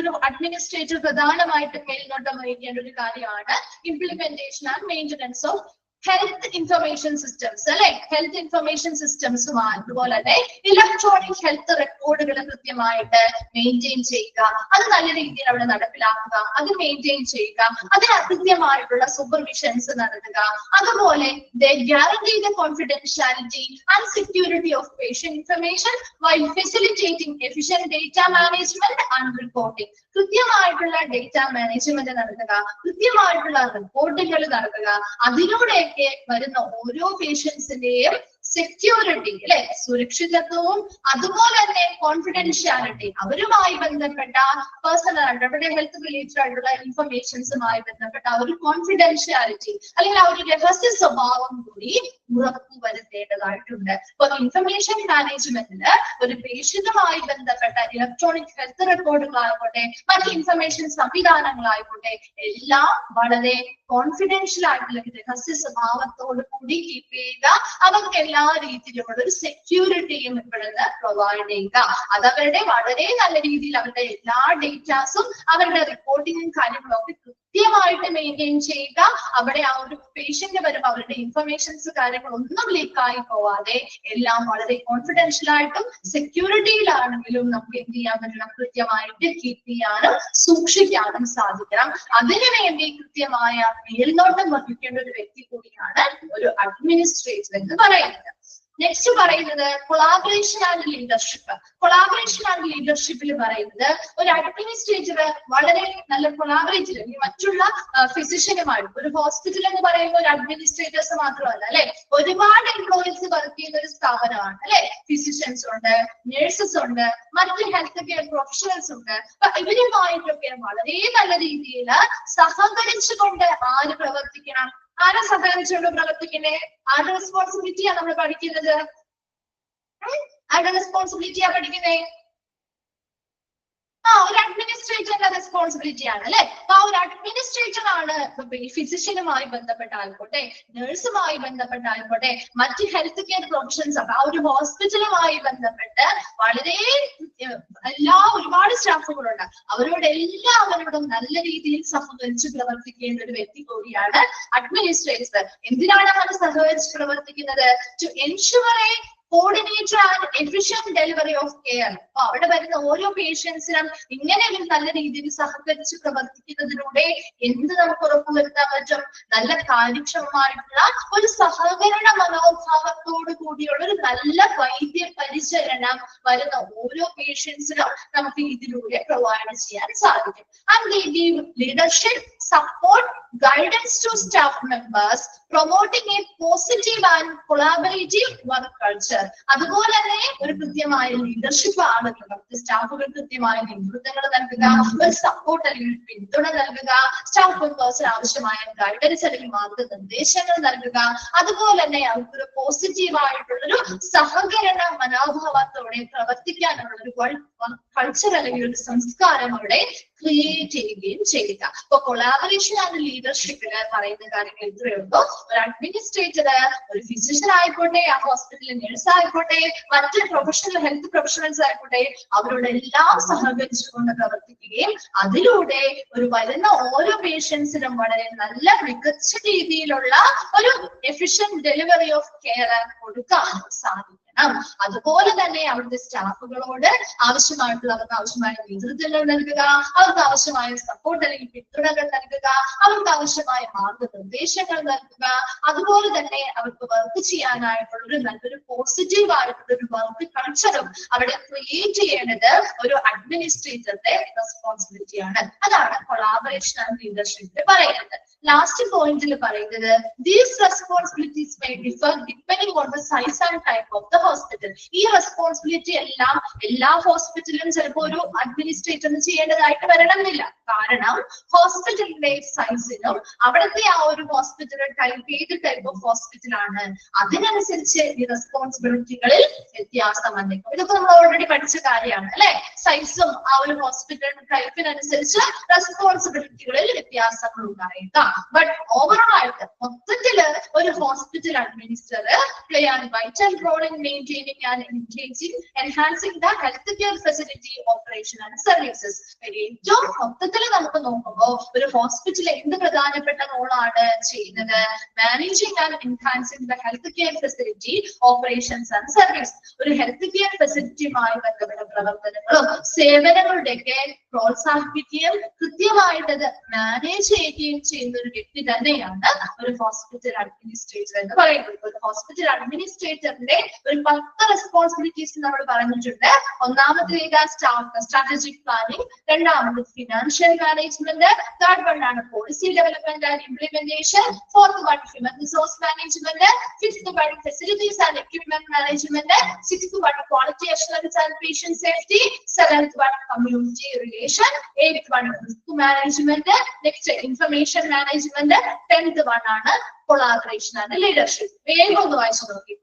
ഒരു അഡ്മിനിസ്ട്രേറ്റർ പ്രധാനമായിട്ടും മേൽനോട്ടം വഹിക്കേണ്ട ഒരു കാര്യമാണ് implementation and maintenance of health information systems അല്ലെ. ഹെൽത്ത് ഇൻഫർമേഷൻ സിസ്റ്റംസും അതുപോലെ തന്നെ ഇലക്ട്രോണിക് ഹെൽത്ത് റെക്കോർഡുകൾ കൃത്യമായിട്ട് മെയിൻറ്റെയിൻ ചെയ്യുക. അത് നല്ല രീതിയിൽ അവിടെ നടപ്പിലാക്കുക, അത് മെയിൻറ്റെയിൻ ചെയ്യുക, അതിന് കൃത്യമായിട്ടുള്ള സൂപ്പർവിഷൻസ് നടത്തുക. അതുപോലെ guarantee the confidentiality and security of patient information while facilitating efficient data management and reporting. കൃത്യമായിട്ടുള്ള ഡേറ്റ മാനേജ്മെന്റ് നടത്തുക, കൃത്യമായിട്ടുള്ള റിപ്പോർട്ടുകൾ നടത്തുക, അതിലൂടെ അതുപോലെയൊക്കെ വരുന്ന ഓരോ പേഷ്യൻസിന്റെയും സെക്യൂരിറ്റി അല്ലെ, സുരക്ഷിതത്വവും അതുപോലെ തന്നെ കോൺഫിഡൻഷ്യാലിറ്റി, അവരുമായി ബന്ധപ്പെട്ട പേഴ്സണൽ ആയിട്ട് അവരുടെ ഹെൽത്ത് റിലേറ്റഡ് ആയിട്ടുള്ള ഇൻഫർമേഷൻസുമായി ബന്ധപ്പെട്ട ഒരു കോൺഫിഡൻഷ്യാലിറ്റി അല്ലെങ്കിൽ ആ ഒരു രഹസ്യ സ്വഭാവം കൂടി ഉറപ്പുവരുത്തേണ്ടതായിട്ടുണ്ട്. അപ്പൊ ഇൻഫർമേഷൻ മാനേജ്മെന്റില് ഒരു പേഷ്യന്റുമായി ബന്ധപ്പെട്ട ഇലക്ട്രോണിക് ഹെൽത്ത് റെക്കോർഡുകളായിക്കോട്ടെ, മറ്റ് ഇൻഫർമേഷൻ സംവിധാനങ്ങളായിക്കോട്ടെ, എല്ലാം വളരെ കോൺഫിഡൻഷ്യൽ ആയിട്ടുള്ള രഹസ്യ സ്വഭാവത്തോട് കൂടി കീപ്പ് ചെയ്യുക. അവർക്ക് എല്ലാ രീതിയിലുമുള്ള ഒരു സെക്യൂരിറ്റിയും ഇവിടുന്ന് പ്രൊവൈഡ് ചെയ്യുക. അത് അവരുടെ വളരെ നല്ല രീതിയിൽ അവരുടെ എല്ലാ ഡേറ്റാസും അവരുടെ റിപ്പോർട്ടിങ്ങും കാര്യങ്ങളും ഒക്കെ കൃത്യമായിട്ട് മെയിൻറ്റെയിൻ ചെയ്യുക. അവിടെ ആ ഒരു പേഷ്യന്റ് വരുമ്പോൾ അവരുടെ ഇൻഫർമേഷൻസ് കാര്യങ്ങളൊന്നും ലീക്കായി പോവാതെ എല്ലാം വളരെ കോൺഫിഡൻഷ്യൽ ആയിട്ടും സെക്യൂരിറ്റിയിലാണെങ്കിലും നമുക്ക് എന്ത് ചെയ്യാൻ പറ്റണം, കൃത്യമായിട്ട് കീപ്പ് ചെയ്യാനും സൂക്ഷിക്കാനും സാധിക്കണം. അതിനുവേണ്ടി കൃത്യമായ മേൽനോട്ടം വഹിക്കേണ്ട ഒരു വ്യക്തി കൂടിയാണ് ഒരു അഡ്മിനിസ്ട്രേറ്റർ എന്ന് പറയുന്നത്. നെക്സ്റ്റ് പറയുന്നത് collaboration and leadership. Collaboration and ലീഡർഷിപ്പിൽ പറയുന്നത് ഒരു അഡ്മിനിസ്ട്രേറ്റർ വളരെ നല്ല കൊളാബറേറ്റീവ്, മറ്റുള്ള ഫിസിഷ്യനുമായിട്ട്, ഒരു ഹോസ്പിറ്റൽ എന്ന് പറയുമ്പോൾ ഒരു അഡ്മിനിസ്ട്രേറ്റേഴ്സ് മാത്രമല്ല അല്ലെ, ഒരുപാട് എംപ്ലോയീസ് വർക്ക് ചെയ്യുന്ന ഒരു സ്ഥാപനമാണ് അല്ലെ. ഫിസിഷ്യൻസ് ഉണ്ട്, നഴ്സസ് ഉണ്ട്, മറ്റ് ഹെൽത്ത് കെയർ പ്രൊഫഷണൽസ് ഉണ്ട്. അപ്പൊ ഇവരുമായിട്ടൊക്കെ വളരെ നല്ല രീതിയിൽ സഹകരിച്ചുകൊണ്ട് ആര് പ്രവർത്തിക്കണം, ആരെ സഹകരിച്ചുകൊണ്ട് പ്രവർത്തിക്കണേ, ആരുടെ റെസ്പോൺസിബിലിറ്റിയാണ് നമ്മൾ പഠിക്കുന്നത്, ആരുടെ റെസ്പോൺസിബിലിറ്റിയാ പഠിക്കുന്നേ? ഒരു അഡ്മിനിസ്ട്രേറ്ററിന്റെ റെസ്പോൺസിബിലിറ്റി ആണ് അല്ലെ. അപ്പൊ ആ ഒരു അഡ്മിനിസ്ട്രേറ്റർ ആണ് ഫിസിഷ്യനുമായി ബന്ധപ്പെട്ടായിക്കോട്ടെ, നഴ്സുമായി ബന്ധപ്പെട്ടായിക്കോട്ടെ, മറ്റ് ഹെൽത്ത് കെയർ പ്രൊഫഷൻസ്, ആ ഒരു ഹോസ്പിറ്റലുമായി ബന്ധപ്പെട്ട് വളരെ ഒരുപാട് സ്റ്റാഫുകളുണ്ട്. അവരോട് എല്ലാവരോടും നല്ല രീതിയിൽ സഹകരിച്ച് പ്രവർത്തിക്കേണ്ട ഒരു വ്യക്തി കൂടിയാണ് അഡ്മിനിസ്ട്രേറ്റർ. എന്തിനാണ് അവർ സഹകരിച്ച് പ്രവർത്തിക്കുന്നത്? To ensure a coordinator and efficient delivery of care. അപ്പൊ അവിടെ വരുന്ന ഓരോ പേഷ്യൻസിനും ഇങ്ങനെ ഒരു നല്ല രീതിയിൽ സഹകരിച്ച് പ്രവർത്തിക്കുന്നതിലൂടെ എന്ത് നമുക്ക് ഉറപ്പുവരുത്താൻ പറ്റും? നല്ല കാര്യക്ഷമമായിട്ടുള്ള ഒരു സഹകരണ മനോഭാവത്തോടു കൂടിയുള്ള ഒരു നല്ല വൈദ്യ പരിചരണം വരുന്ന ഓരോ പേഷ്യൻസിനും നമുക്ക് ഇതിലൂടെ പ്രൊവൈഡ് ചെയ്യാൻ സാധിക്കും. And they give leadership, support, guidance to staff members, promoting a positive and collaborative work culture. അതുപോലെ തന്നെ ഒരു കൃത്യമായ ലീഡർഷിപ്പ് ആണ് സ്റ്റാഫുകൾ കൃത്യമായ നേതൃത്വങ്ങൾ നൽകുക, ഒരു സപ്പോർട്ട് അല്ലെങ്കിൽ പിന്തുണ നൽകുക, സ്റ്റാഫ് മെമ്പേഴ്സിന് ആവശ്യമായ ഗൈഡൻസ് അല്ലെങ്കിൽ മാർഗനിർദ്ദേശങ്ങൾ നൽകുക. അതുപോലെ തന്നെ അവർക്കൊരു പോസിറ്റീവായിട്ടുള്ളൊരു സഹകരണ മനോഭാവത്തോടെ പ്രവർത്തിക്കാനുള്ള ഒരു കൾച്ചർ അല്ലെങ്കിൽ ഒരു സംസ്കാരം അവിടെ ക്രിയേറ്റ് ചെയ്യുകയും ചെയ്യുക. അപ്പൊ കൊളാബറേഷൻ ആൻഡ് ലീഡർഷിപ്പില് പറയുന്ന കാര്യങ്ങൾ ഇത്രയേ ഉള്ളൂ. ഒരു അഡ്മിനിസ്ട്രേറ്റർ, ഒരു ഫിസിഷ്യൻ ആയിക്കോട്ടെ, ആ ഹോസ്പിറ്റലിലെ നഴ്സ് ആയിക്കോട്ടെ, മറ്റ് പ്രൊഫഷണൽ ഹെൽത്ത് പ്രൊഫഷണൽസ് ആയിക്കോട്ടെ, അവരോട് എല്ലാം സഹകരിച്ചുകൊണ്ട് പ്രവർത്തിക്കുകയും അതിലൂടെ ഒരു വരുന്ന ഓരോ പേഷ്യൻസിനും വളരെ നല്ല മികച്ച രീതിയിലുള്ള ഒരു എഫിഷ്യന്റ് ഡെലിവറി ഓഫ് കെയർ കൊടുക്കാൻ സാധിക്കും. അതുപോലെ തന്നെ അവിടുത്തെ സ്റ്റാഫുകളോട് അവർക്ക് ആവശ്യമായ നേതൃത്വങ്ങൾ നൽകുക, അവർക്ക് ആവശ്യമായ സപ്പോർട്ട് അല്ലെങ്കിൽ പിന്തുണകൾ നൽകുക, അവർക്ക് ആവശ്യമായ മാർഗനിർദ്ദേശങ്ങൾ നൽകുക. അതുപോലെ തന്നെ അവർക്ക് വർക്ക് ചെയ്യാനായിട്ടുള്ള ഒരു നല്ലൊരു പോസിറ്റീവ് ആയിട്ടുള്ള ഒരു വർക്ക് കൾച്ചറും അവിടെ ക്രിയേറ്റ് ചെയ്യേണ്ടത് ഒരു അഡ്മിനിസ്ട്രേറ്ററുടെ റെസ്പോൺസിബിലിറ്റിയാണ്. അതാണ് കൊളാബറേഷൻ ആൻഡ് ലീഡർഷിപ്പിൽ പറയുന്നത്. ലാസ്റ്റ് പോയിന്റിൽ പറയുന്നത് these responsibilities may differ depending on the size and type of the hospital. ഈ റെസ്പോൺസിബിലിറ്റി എല്ലാം എല്ലാ ഹോസ്പിറ്റലിലും ചിലപ്പോൾ ഒരു അഡ്മിനിസ്ട്രേറ്ററിന് ചെയ്യേണ്ടതായിട്ട് വരണമെന്നില്ല. കാരണം ഹോസ്പിറ്റലിന്റെ സൈസിനും അവിടുത്തെ ആ ഒരു ഹോസ്പിറ്റൽ ഏത് ടൈപ്പ് ഓഫ് ഹോസ്പിറ്റലാണ് അതിനനുസരിച്ച് ഈ റെസ്പോൺസിബിലിറ്റികളിൽ വ്യത്യാസം വന്നേക്കും. ഇതൊക്കെ നമ്മൾ ഓൾറെഡി പഠിച്ച കാര്യമാണ് അല്ലെ. സൈസും ആ ഒരു ഹോസ്പിറ്റൽ ടൈപ്പിനനുസരിച്ച് റെസ്പോൺസിബിലിറ്റികളിൽ വ്യത്യാസങ്ങൾ ഉണ്ടായേക്കാം. ബട്ട് ഓവറോൾ ആയിട്ട് മൊത്തത്തില് ഒരു hospital administrator play an vital role in maintaining and enhancing the healthcare facility operation and services. ഏറ്റവും മൊത്തത്തിൽ നമുക്ക് നോക്കുമ്പോൾ ഒരു ഹോസ്പിറ്റൽ എന്ത് പ്രധാനപ്പെട്ട റോളാണ് ചെയ്യുന്നത്? Managing and enhancing the health care facility operations and service. ഒരു ഹെൽത്ത് കെയർ ഫെസിലിറ്റിയുമായി ബന്ധപ്പെട്ട പ്രവർത്തനങ്ങളും സേവനങ്ങളുടെയൊക്കെ പ്രോത്സാഹിപ്പിക്കുകയും കൃത്യമായിട്ട് അത് മാനേജ് ചെയ്യുകയും ചെയ്യുന്ന ഒരു വ്യക്തി തന്നെയാണ് ഒരു ഹോസ്പിറ്റൽ അഡ്മിനിസ്ട്രേറ്റർ എന്ന് പറയുന്നത്. ഒരു ഹോസ്പിറ്റൽ അഡ്മിനിസ്ട്രേറ്ററിന്റെ ഒരു ഒരു 10 റെസ്പോൺസിബിലിറ്റീസ് നമ്മൾ പറഞ്ഞിട്ടുണ്ട്. ഒന്നാമത്തെ സ്ട്രാറ്റജിക് പ്ലാനിങ്, രണ്ടാമത് ഫിനാൻഷ്യൽ മാനേജ്മെന്റ്, തേർഡ് വൺ ആണ് policy development and implementation, fourth one human resource management, fifth one facilities and equipment management, sixth one quality assurance and patient safety, seventh one community relation, eighth one risk management, next information management, 10th one ആണ് കൊളാബറേഷൻ ആൻഡ് ലീഡർഷിപ്പ്. വേഗം ഒന്ന് വായിച്ചു നോക്കി,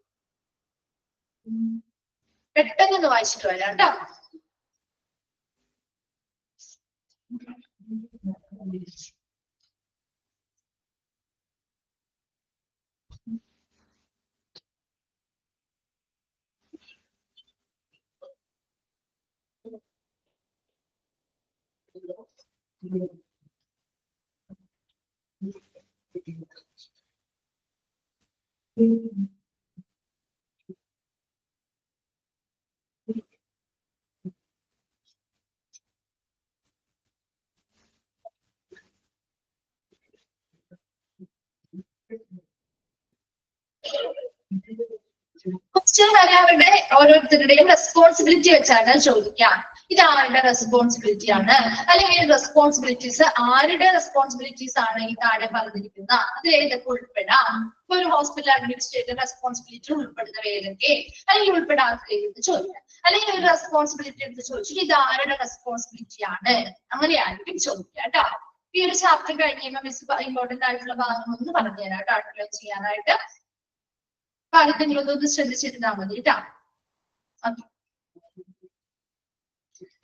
പെട്ടെന്ന് വായിച്ചിട്ട് വരാം കേട്ടോ. ക്വസ്റ്റ്യൻ വരാറുടെ ഓരോരുത്തരുടെയും റെസ്പോൺസിബിലിറ്റി വെച്ചാണ് ചോദിക്കാം. ഇത് ആരുടെ റെസ്പോൺസിബിലിറ്റി ആണ്, അല്ലെങ്കിൽ റെസ്പോൺസിബിലിറ്റീസ് ആരുടെ റെസ്പോൺസിബിലിറ്റീസ് ആണ് ഈ താഴെ പറഞ്ഞിരിക്കുന്ന അതിൽ ഏതൊക്കെ ഉൾപ്പെടാം? ഇപ്പൊ ഒരു ഹോസ്പിറ്റൽ അഡ്മിനിസ്ട്രേറ്റർ റെസ്പോൺസിബിലിറ്റി ഉൾപ്പെടുന്ന ഏതൊക്കെ, അല്ലെങ്കിൽ ഉൾപ്പെടാത്ത ഏത് ചോദിക്കാം. അല്ലെങ്കിൽ ഒരു റെസ്പോൺസിബിലിറ്റി എടുത്ത് ചോദിച്ചിട്ട് ഇത് ആരുടെ റെസ്പോൺസിബിലിറ്റി ആണ്, അങ്ങനെയായിരിക്കും ചോദിക്കുക കേട്ടോ. ഈ ഒരു ചാപ്റ്റർ കഴിഞ്ഞ മിസ് ഇമ്പോർട്ടന്റ് ആയിട്ടുള്ള ഭാഗങ്ങളൊന്ന് പറഞ്ഞുതരാം കേട്ടോ, ഔട്ട്ലൈൻ ചെയ്യാനായിട്ട്. അപ്പൊ ആദ്യത്തെങ്കിലും ഒന്ന് ശ്രദ്ധിച്ചിരുന്നാൽ മതി കേട്ടോ.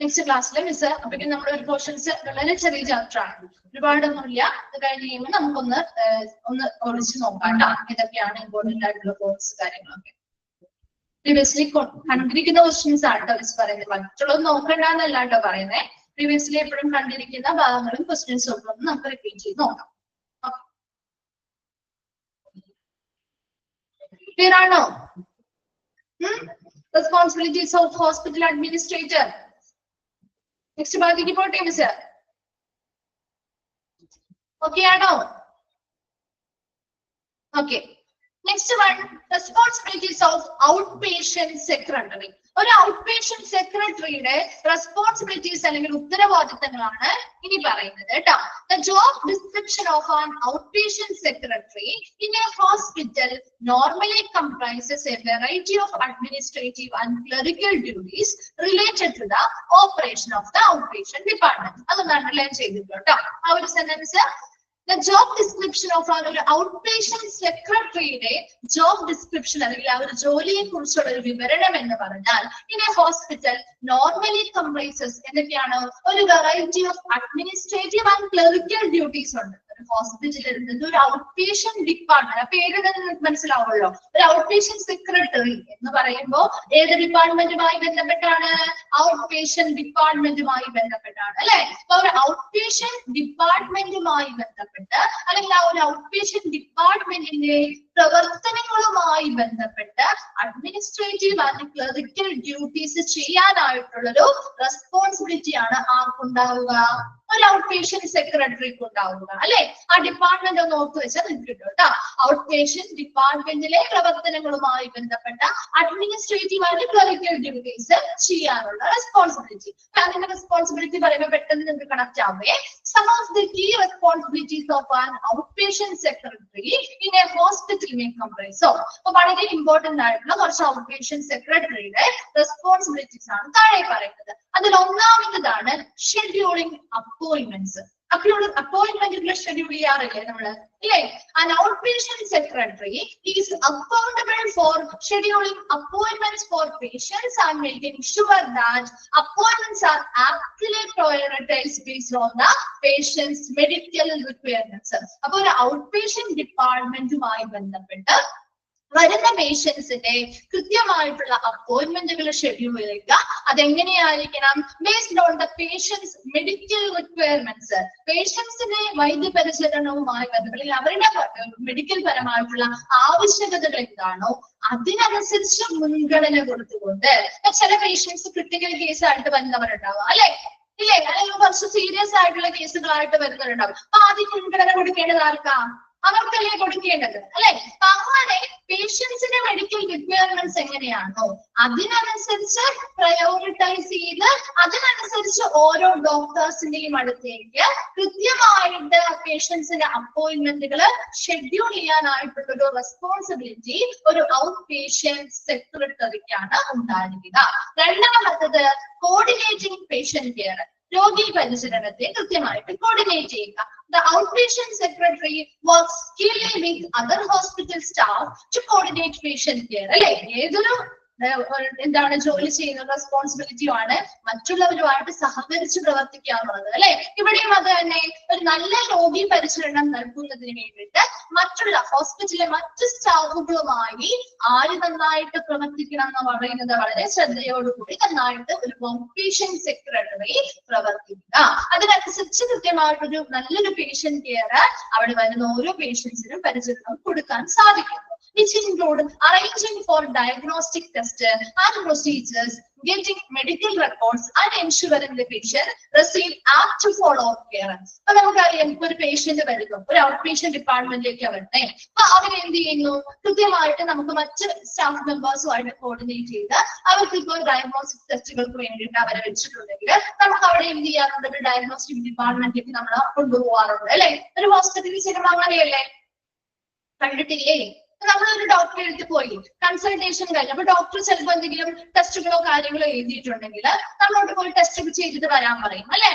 നെക്സ്റ്റ് ക്ലാസ്സിലെ മിസ് അപ്പോഴേക്കും നമ്മുടെ ഒരു പോർഷൻസ് വളരെ ചെറിയ ചാപ്റ്റർ ആണ്, ഒരുപാടൊന്നുമില്ല. ഇത് കഴിഞ്ഞ് കഴിയുമ്പോൾ നമുക്കൊന്ന് ഒളിച്ച് നോക്കാം കേട്ടോ, ഇതൊക്കെയാണ് ഇമ്പോർട്ടന്റ് ആയിട്ടുള്ള കോഴ്സ് കാര്യങ്ങളൊക്കെ. പ്രീവിയസ്ലി കണ്ടിരിക്കുന്ന ക്വസ്റ്റ്യൻസ് ആണ് കേട്ടോ മിസ് പറയുന്നത്, മറ്റുള്ളത് നോക്കണ്ടെന്നല്ല കേട്ടോ പറയുന്നത്. പ്രീവിയസ്ലി എപ്പോഴും കണ്ടിരിക്കുന്ന ഭാഗങ്ങളും ക്വസ്റ്റ്യൻസും ഒക്കെ ഒന്ന് നമുക്ക് റിപ്പീറ്റ് ചെയ്ത് നോക്കാം. ക്ലിയർ ആണോ? Responsibilities of hospital administrator. Next ഭാഗത്തേക്ക് പോട്ടെ മിസ്, ഓക്കെ ആണോ? Okay. Next one, responsibilities of out patient secretary. ഒരു ഔട്ട് പേഷ്യന്റ് സെക്രട്ടറിയുടെ റെസ്പോൺസിബിലിറ്റീസ് അല്ലെങ്കിൽ ഉത്തരവാദിത്തങ്ങളാണ് ഇനി പറയുന്നത് കേട്ടോ. The job description of an outpatient secretary in a hospital normally comprises a variety of administrative and clerical duties related to the operation of the outpatient department. അതൊന്ന് അണ്ടർലൈൻ ചെയ്തിട്ടോ കേട്ടോ ആ ഒരു sentence. The job description of ഒരു outpatient സെക്രട്ടറിയുടെ ജോബ് ഡിസ്ക്രിപ്ഷൻ അല്ലെങ്കിൽ ആ ഒരു ജോലിയെ കുറിച്ചുള്ള ഒരു വിവരണം എന്ന് പറഞ്ഞാൽ in a hospital normally comprises എന്തൊക്കെയാണ്? ഒരു variety of administrative and clerical duties ഉണ്ട്. ഒരു ഹോസ്പിറ്റലിൽ ഇരുന്നത് ഒരു ഔട്ട് പേഷ്യന്റ് ഡിപ്പാർട്ട്മെന്റ്, ആ പേരുടെ നിങ്ങൾക്ക് മനസ്സിലാവുമല്ലോ. ഒരു ഔട്ട് പേഷ്യന്റ് സെക്രട്ടറി എന്ന് പറയുമ്പോൾ ഏത് ഡിപ്പാർട്ട്മെന്റുമായി ബന്ധപ്പെട്ടാണ്? ഔട്ട് പേഷ്യന്റ് ഡിപ്പാർട്ട്മെന്റുമായി ബന്ധപ്പെട്ടാണ് അല്ലെ. അപ്പൊ ഒരു ഔട്ട് പേഷ്യന്റ് ഡിപ്പാർട്ട്മെന്റുമായി ബന്ധപ്പെട്ട് അല്ലെങ്കിൽ ആ ഒരു ഔട്ട് പേഷ്യന്റ് ഡിപ്പാർട്ട്മെന്റിന്റെ പ്രവർത്തനങ്ങളുമായി ബന്ധപ്പെട്ട് അഡ്മിനിസ്ട്രേറ്റീവ് ആൻഡ് ക്ലറിക്കൽ ഡ്യൂട്ടീസ് ചെയ്യാനായിട്ടുള്ളൊരു റെസ്പോൺസിബിലിറ്റിയാണ് ആർക്കുണ്ടാവുക? ഒരു ഔട്ട് പേഷ്യന്റ് സെക്രട്ടറിക്ക് ഉണ്ടാവുക അല്ലെ. ആ ഡിപ്പാർട്ട്മെന്റ് ഒന്ന് ഓർത്ത് വെച്ചാൽ നിങ്ങൾക്ക് കിട്ടും കേട്ടോ. ഔട്ട് പേഷ്യന്റ് ഡിപ്പാർട്ട്മെന്റിലെ പ്രവർത്തനങ്ങളുമായി ബന്ധപ്പെട്ട അഡ്മിനിസ്ട്രേറ്റീവ് ആൻഡ് ക്ലറിക്കൽ ഡ്യൂട്ടീസ് ചെയ്യാനുള്ള റെസ്പോൺസിബിലിറ്റി. അതിന്റെ റെസ്പോൺസിബിലിറ്റി പറയുമ്പോൾ പെട്ടെന്ന് നിങ്ങൾക്ക് connect Ave. Some of the key responsibilities of an outpatient secretary in a hospital may comprise. So, വളരെ ഇമ്പോർട്ടന്റ് ആയിട്ടുള്ള കുറച്ച് ഔട്ട്പേഷ്യന്റ് സെക്രട്ടറിയുടെ റെസ്പോൺസിബിലിറ്റീസ് ആണ് താഴെ പറയുന്നത്. അതിൽ ഒന്നാമതാണ് ഷെഡ്യൂളിംഗ് അപ്പോയിന്റ്മെന്റ്സ്. അപ്പോയിന്റ്മെന്റുകൾ ഷെഡ്യൂൾ ചെയ്യാറില്ലേ നമ്മള് ഇല്ലേ? An outpatient secretary is accountable for scheduling appointments for patients and making sure that appointments are aptly prioritized based on the patient's medical requirements. അപ്പോൾ ഒരു ഔട്ട്പേഷ്യന്റ് ഡിപ്പാർട്ട്മെന്റുമായി ബന്ധപ്പെട്ട് വരുന്ന പേഷ്യൻസിന്റെ കൃത്യമായിട്ടുള്ള അപ്പോയിന്റ്മെന്റുകൾ ഷെഡ്യൂൾ ചെയ്യുക. അതെങ്ങനെയായിരിക്കണം? Based on the patients medical requirements. പേഷ്യൻസിന്റെ വൈദ്യപരിചരണവുമായി ബന്ധപ്പെട്ട് അവരുടെ മെഡിക്കൽ പരമായിട്ടുള്ള ആവശ്യകതകൾ എന്താണോ അതിനനുസരിച്ച് മുൻഗണന കൊടുത്തുകൊണ്ട്. ചില പേഷ്യൻസ് ക്രിട്ടിക്കൽ കേസായിട്ട് വരുന്നവരുണ്ടാവും അല്ലെ ഇല്ലേ? അല്ലെങ്കിൽ കുറച്ച് സീരിയസ് ആയിട്ടുള്ള കേസുകളായിട്ട് വരുന്നവരുണ്ടാവും. അപ്പൊ ആദ്യം മുൻഗണന കൊടുക്കേണ്ടത് ആർക്കാ? അവർക്കല്ലേ കൊടുക്കേണ്ടത് അല്ലെ? അങ്ങനെ പേഷ്യൻസിന്റെ മെഡിക്കൽ റിക്വയർമെന്റ്സ് എങ്ങനെയാണോ അതിനനുസരിച്ച് പ്രയോറിറ്റൈസ് ചെയ്ത് അതിനനുസരിച്ച് ഓരോ ഡോക്ടേഴ്സിന്റെയും അടുത്തേക്ക് കൃത്യമായിട്ട് പേഷ്യൻസിന്റെ അപ്പോയിന്റ്മെന്റുകൾ ഷെഡ്യൂൾ ചെയ്യാനായിട്ടുള്ള ഒരു റെസ്പോൺസിബിലിറ്റി ഒരു ഔട്ട് പേഷ്യന്റ് സെക്രട്ടറിക്കാണ് ഉണ്ടായിരിക്കുക. രണ്ടാമത്തത് കോർഡിനേറ്റിംഗ് പേഷ്യന്റ് കെയർ, രോഗി പരിചരണത്തെ കൃത്യമായിട്ട് കോർഡിനേറ്റ് ചെയ്യുക. The outpatient secretary works skillfully with other hospital staff to coordinate patient care. അല്ലെ? ഏതൊരു എന്താണ് ജോലി ചെയ്യുന്ന റെസ്പോൺസിബിലിറ്റി ആണ് മറ്റുള്ളവരുമായിട്ട് സഹകരിച്ച് പ്രവർത്തിക്കാറുള്ളത് അല്ലെ? ഇവിടെയും അത് തന്നെ ഒരു നല്ല രോഗി പരിചരണം നൽകുന്നതിന് വേണ്ടിയിട്ട് മറ്റുള്ള ഹോസ്പിറ്റലിലെ മറ്റു സ്റ്റാഫുകളുമായി ആര് നന്നായിട്ട് പ്രവർത്തിക്കണം എന്ന് പറയുന്നത് വളരെ ശ്രദ്ധയോടുകൂടി നന്നായിട്ട് ഒരു ഔട്ട്പേഷ്യന്റ് സെക്രട്ടറി പ്രവർത്തിക്കുക. അതിനനുസരിച്ച് കൃത്യമായിട്ടൊരു നല്ലൊരു പേഷ്യന്റ് കെയർ അവിടെ വരുന്ന ഓരോ പേഷ്യൻസിനും പരിചരണം കൊടുക്കാൻ സാധിക്കും. Which include arranging for diagnostic tests and procedures, getting medical records and ensuring the patient receive apt follow-up care. അപ്പൊ നമുക്കറിയാം ഇപ്പൊ ഒരു പേഷ്യന്റ് വരുന്നു, ഒരു ഔട്ട് പേഷ്യന്റ് ഡിപ്പാർട്ട്മെന്റിലേക്ക് വരട്ടെ, അപ്പൊ അവരെന്ത് ചെയ്യുന്നു, കൃത്യമായിട്ട് നമുക്ക് മറ്റ് സ്റ്റാഫ് മെമ്പേഴ്സുമായിട്ട് കോർഡിനേറ്റ് ചെയ്ത് അവർക്ക് ഇപ്പോൾ ഡയഗ്നോസ്റ്റിക് ടെസ്റ്റുകൾക്ക് വേണ്ടിയിട്ട് അവരെ വെച്ചിട്ടുണ്ടെങ്കിൽ നമുക്ക് അവിടെ എന്ത് ചെയ്യാറുണ്ട്, ഒരു ഡയഗ്നോസ്റ്റിക് ഡിപ്പാർട്ട്മെന്റിലേക്ക് നമ്മൾ കൊണ്ടുപോകാറുണ്ട് അല്ലെ? ഒരു ഹോസ്പിറ്റലിൽ ചെയ്യുമ്പോൾ അങ്ങനെയല്ലേ? കണ്ടിട്ടില്ലേ? നമ്മളൊരു ഡോക്ടറെ അടുത്ത് പോയി കൺസൾട്ടേഷൻ കഴിഞ്ഞു, അപ്പൊ ഡോക്ടർ ചിലപ്പോൾ എന്തെങ്കിലും ടെസ്റ്റുകളോ കാര്യങ്ങളോ എഴുതിയിട്ടുണ്ടെങ്കിൽ നമ്മളോട് പോയി ടെസ്റ്റ് ചെയ്തിട്ട് വരാൻ പറയും അല്ലെ?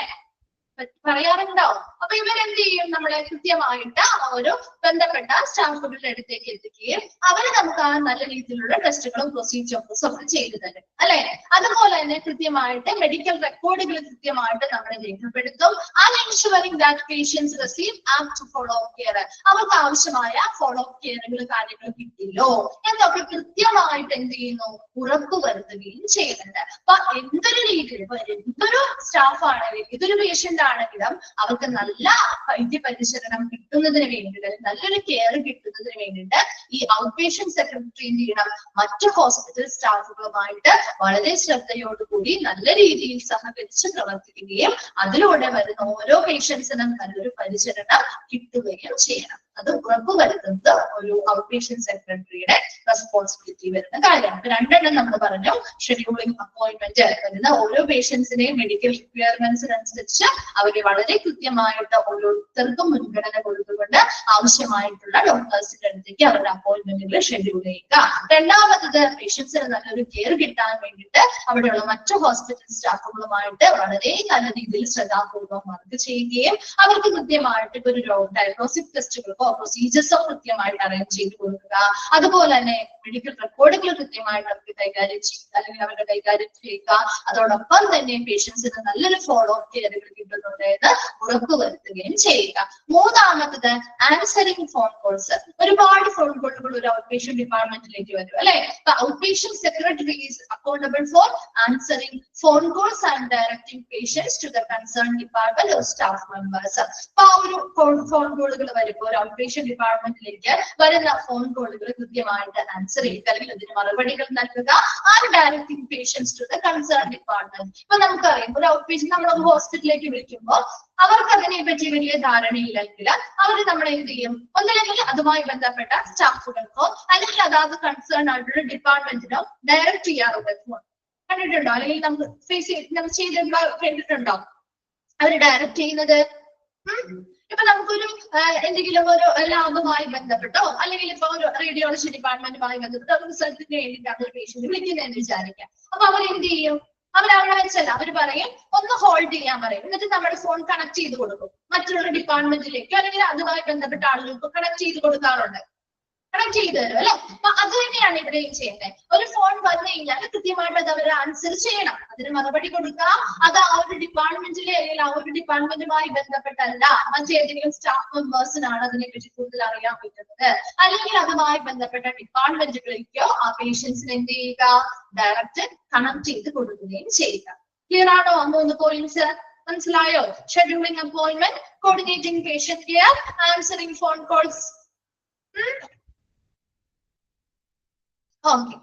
പറയാറുണ്ടോ? അപ്പൊ ഇവരെന്ത് ചെയ്യും, നമ്മളെ കൃത്യമായിട്ട് ഒരു ബന്ധപ്പെട്ട സ്റ്റാഫുകളുടെ അടുത്തേക്ക് എത്തിക്കുകയും അവര് നമുക്ക് ആ നല്ല രീതിയിലുള്ള ടെസ്റ്റുകളും പ്രൊസീജിയേഴ്സും ഒക്കെ ചെയ്തു തരും അല്ലെ? അതുപോലെ തന്നെ കൃത്യമായിട്ട് മെഡിക്കൽ റെക്കോർഡുകൾ കൃത്യമായിട്ട് നമ്മൾ രേഖപ്പെടുത്തും. Ensuring that patients receive apt follow up care, അവർക്ക് ആവശ്യമായ ഫോളോ അപ്പ് കെയറുകൾ കാര്യങ്ങൾ കിട്ടില്ലോ എന്നൊക്കെ കൃത്യമായിട്ട് എന്ത് ചെയ്യുന്നു, ഉറപ്പുവരുത്തുകയും ചെയ്യുന്നുണ്ട്. അപ്പൊ എന്തൊരു രീതിയിൽ എന്തൊരു സ്റ്റാഫ് ആണെങ്കിലും ഏതൊരു പേഷ്യന്റ് ആണെങ്കിലും അവർക്ക് നല്ല വൈദ്യ പരിചരണം കിട്ടുന്നതിന് വേണ്ടിയിട്ട്, നല്ലൊരു കെയർ കിട്ടുന്നതിന് വേണ്ടിയിട്ട് ഈ ഔട്ട് പേഷ്യന്റ് സെക്രട്ടറി എന്ത് ചെയ്യണം, മറ്റു ഹോസ്പിറ്റൽ സ്റ്റാഫുകളുമായിട്ട് വളരെ ശ്രദ്ധയോടുകൂടി നല്ല രീതിയിൽ സഹകരിച്ച് പ്രവർത്തിക്കുകയും അതിലൂടെ വരുന്ന ഓരോ പേഷ്യൻസിനും നല്ലൊരു പരിചരണം കിട്ടുകയും ചെയ്യണം. അത് ഉറപ്പുവരുത്തുന്നത് ഒരു ഔട്ട് പേഷ്യന്റ് സെക്രട്ടറിയുടെ റെസ്പോൺസിബിലിറ്റി വരുന്ന കാര്യമാണ്. രണ്ടെണ്ണം നമ്മൾ പറഞ്ഞു, ഷെഡ്യൂളിംഗ് അപ്പോയിന്റ്മെന്റ് വരുന്ന ഓരോ പേഷ്യൻസിനെയും മെഡിക്കൽ റിക്വയർമെന്റ്സിനനുസരിച്ച് അവരെ വളരെ കൃത്യമായിട്ട് ഓരോരുത്തർക്കും മുൻഗണന കൊടുത്തുകൊണ്ട് ആവശ്യമായിട്ടുള്ള ഡോക്ടേഴ്സിന്റെ അടുത്തേക്ക് അവരുടെ അപ്പോയിന്റ്മെന്റുകൾ ഷെഡ്യൂൾ ചെയ്യുക. രണ്ടാമത്തത് പേഷ്യൻസിന് നല്ലൊരു കെയർ കിട്ടാൻ വേണ്ടിയിട്ട് അവിടെയുള്ള മറ്റു ഹോസ്പിറ്റൽ സ്റ്റാഫുകളുമായിട്ട് വളരെ നല്ല രീതിയിൽ ശ്രദ്ധാപൂർവ്വം വർക്ക് ചെയ്യുകയും അവർക്ക് കൃത്യമായിട്ട് ഇപ്പൊ ഒരു ഡയഗ്നോസ്റ്റിക് ടെസ്റ്റുകൾക്കോ പ്രൊസീജിയേഴ്സോ കൃത്യമായിട്ട് അറേഞ്ച് ചെയ്ത് കൊടുക്കുക. അതുപോലെ തന്നെ മെഡിക്കൽ റെക്കോർഡുകൾ കൃത്യമായിട്ട് അവർക്ക് കൈകാര്യം ചെയ്യുക അല്ലെങ്കിൽ അവരുടെ കൈകാര്യം ചെയ്യുക. അതോടൊപ്പം തന്നെ പേഷ്യൻസിന് നല്ലൊരു ഫോളോ അപ്പ് കെയറുകൾ കിട്ടുന്നുണ്ട് എന്ന് ഉറപ്പുവരുത്തുകയും ചെയ്യുക. മൂന്നാമത്തത് ആൻസറിംഗ് ഫോൺ കോൾസ്. ഒരുപാട് ഫോൺ കോളുകൾ ഒരു ഔട്ട് പേഷ്യന്റ് ഡിപ്പാർട്ട്മെന്റിലേക്ക് വരും അല്ലെ? Out patient secretary is accountable for answering phone calls and directing patients to the concern department or staff members. അപ്പൊ ആ ഒരു ഫോൺ കോളുകൾ വരുമ്പോൾ ഔട്ട് പേഷ്യന്റ് ഡിപ്പാർട്ട്മെന്റിലേക്ക് വരുന്ന ഫോൺ കോളുകൾ കൃത്യമായിട്ട് ആൻസർ ചെയ്യുക അല്ലെങ്കിൽ അതിന് മറുപടികൾ നൽകുക. Directing patients to the concern department. ഇപ്പൊ നമുക്കറിയാം ഒരു ഔട്ട് പേഷ്യന്റ് നമ്മളൊരു ഹോസ്പിറ്റലിലേക്ക് വിളിക്കുമ്പോൾ അവർക്ക് അതിനെ പറ്റി വലിയ ധാരണയില്ലെങ്കിൽ അവർ നമ്മളെ എന്ത് ചെയ്യും, ഒന്നില്ലെങ്കിൽ അതുമായി ബന്ധപ്പെട്ട സ്റ്റാഫുകൾക്കോ അല്ലെങ്കിൽ അതാത് കൺസേൺ ആയിട്ടുള്ള ഡിപ്പാർട്ട്മെന്റിനോ ഡയറക്ട് ചെയ്യാറുണ്ട്. ഫോൺ കണ്ടിട്ടുണ്ടോ? അല്ലെങ്കിൽ നമുക്ക് നമ്മൾ കണ്ടിട്ടുണ്ടോ അവർ ഡയറക്ട് ചെയ്യുന്നത്? ഇപ്പൊ നമുക്കൊരു എന്തെങ്കിലും ഒരു ലാബുമായി ബന്ധപ്പെട്ടോ അല്ലെങ്കിൽ ഇപ്പൊ ഒരു റേഡിയോളജി ഡിപ്പാർട്ട്മെന്റുമായി ബന്ധപ്പെട്ടോ ഒരു റിസൾട്ടിന് വേണ്ടിയിട്ടാണ് ഒരു പേഷ്യന്റ് വിളിക്കുന്നതെന്ന് വിചാരിക്കാം. അപ്പൊ അവർ എന്ത് ചെയ്യും, അവരവിടെ വെച്ചല്ല അവർ പറയും ഒന്ന് ഹോൾഡ് ചെയ്യാൻ പറയും. എന്നിട്ട് നമ്മുടെ ഫോൺ കണക്ട് ചെയ്ത് കൊടുക്കും മറ്റുള്ള ഡിപ്പാർട്ട്മെന്റിലേക്കോ അല്ലെങ്കിൽ അതുമായി ബന്ധപ്പെട്ട ആളുകൾക്കോ കണക്ട് ചെയ്ത് കൊടുക്കാറുണ്ട്. കണക്ട് ചെയ്ത് തരും അല്ലെ? അപ്പൊ അത് തന്നെയാണ് ഇവിടെയും ചെയ്യുന്നത്. ഒരു ഫോൺ വന്നു കഴിഞ്ഞാൽ കൃത്യമായിട്ട് അത് അവർ ആൻസർ ചെയ്യണം, അതിന് മറുപടി കൊടുക്കുക. അത് ആ ഒരു ഡിപ്പാർട്ട്മെന്റിലെ അല്ലെങ്കിൽ ആ ഒരു ഡിപ്പാർട്ട്മെന്റുമായി ബന്ധപ്പെട്ടല്ല മറ്റേതെങ്കിലും സ്റ്റാഫ് മെമ്പേഴ്സിനാണ് അതിനെപ്പറ്റി കൂടുതൽ അറിയാൻ പറ്റുന്നത് അല്ലെങ്കിൽ അതുമായി ബന്ധപ്പെട്ട ഡിപ്പാർട്ട്മെന്റുകളിലേക്കോ ആ പേഷ്യൻസിന് എന്ത് ചെയ്യുക, ഡയറക്റ്റ് കണക്ട് ചെയ്ത് കൊടുക്കുകയും ചെയ്യുക. ക്ലിയർ ആണോ? 3 പോയിന്റ്സ് മനസ്സിലായോ? Scheduling appointment, coordinating patient care, answering phone calls. Okay,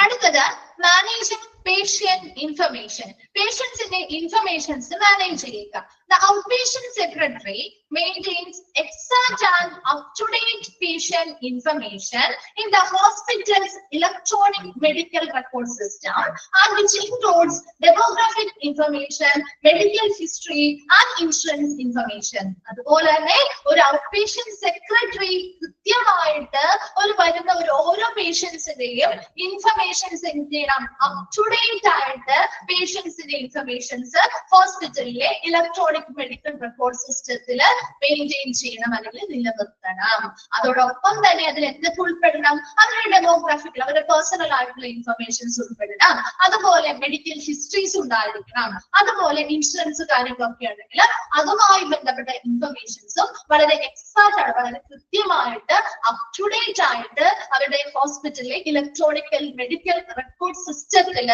അടുത്തത് managing patient information. Patients in the informations manage ചെയ്യുക. The outpatient secretary maintains exact and up-to-date patient information in the hospital's electronic medical record system, and which includes demographic information, medical history, and insurance information. അതുപോലെ തന്നെ ഒരു outpatient secretary കൃത്യമായിട്ട് ഒരു വരുന്ന ഓരോ പേഷ്യൻസിന്റെയും ഇൻഫർമേഷൻസ് എന്ത് ചെയ്യണം, അപ് ടു ഡേറ്റ് ആയിട്ട് പേഷ്യൻസിന്റെ ഇൻഫർമേഷൻസ് ഹോസ്പിറ്റലിലെ ഇലക്ട്രോണിക് മെഡിക്കൽ റെക്കോർഡ് സിസ്റ്റത്തിൽ മെയിൻറ്റെയിൻ ചെയ്യണം അല്ലെങ്കിൽ നിലനിർത്തണം. അതോടൊപ്പം തന്നെ അതിൽ എന്തൊക്കെ ഉൾപ്പെടണം, അവരുടെ ഡെമോഗ്രാഫിക്കൽ അവരുടെ പേഴ്സണൽ ആയിട്ടുള്ള ഇൻഫർമേഷൻസ് ഉൾപ്പെടണം, അതുപോലെ മെഡിക്കൽ ഹിസ്റ്ററീസ് ഉണ്ടായിരിക്കണം, അതുപോലെ ഇൻഷുറൻസ് കാര്യങ്ങളൊക്കെ ഉണ്ടെങ്കിൽ അതുമായി ബന്ധപ്പെട്ട ഇൻഫർമേഷൻസും വളരെ എക്സാക്ട് ആണ്, വളരെ കൃത്യമായിട്ട് അപ് ടു ഡേറ്റ് ആയിട്ട് അവരുടെ ഹോസ്പിറ്റലിലെ ഇലക്ട്രോണിക്കൽ മെഡിക്കൽ റെക്കോർഡ് സിസ്റ്റത്തിൽ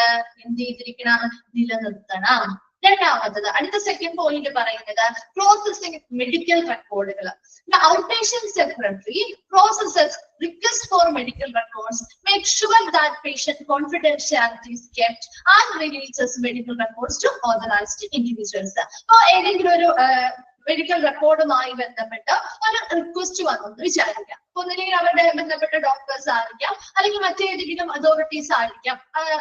എന്ത് ചെയ്തിരിക്കണം, നിലനിർത്തണം. രണ്ടാമത്തത് അടുത്ത സെക്കൻഡ് പോയിന്റ് പറയുന്നത് പ്രോസസിംഗ് മെഡിക്കൽ റെക്കോർഡുകൾ. Outpatient secretary processes request for medical records, make sure that patient confidentiality is kept, and releases medical records to authorized individuals. So ഏതെങ്കിലും ഒരു മെഡിക്കൽ റെക്കോർഡുമായി ബന്ധപ്പെട്ട് ഒരു റിക്വസ്റ്റ് വന്നു വിചാരിക്കാം. ഒന്നില്ലെങ്കിൽ അവരുടെ ബന്ധപ്പെട്ട ഡോക്ടേഴ്സ് ആയിരിക്കാം, അല്ലെങ്കിൽ മറ്റേതെങ്കിലും അതോറിറ്റീസ് ആയിരിക്കാം,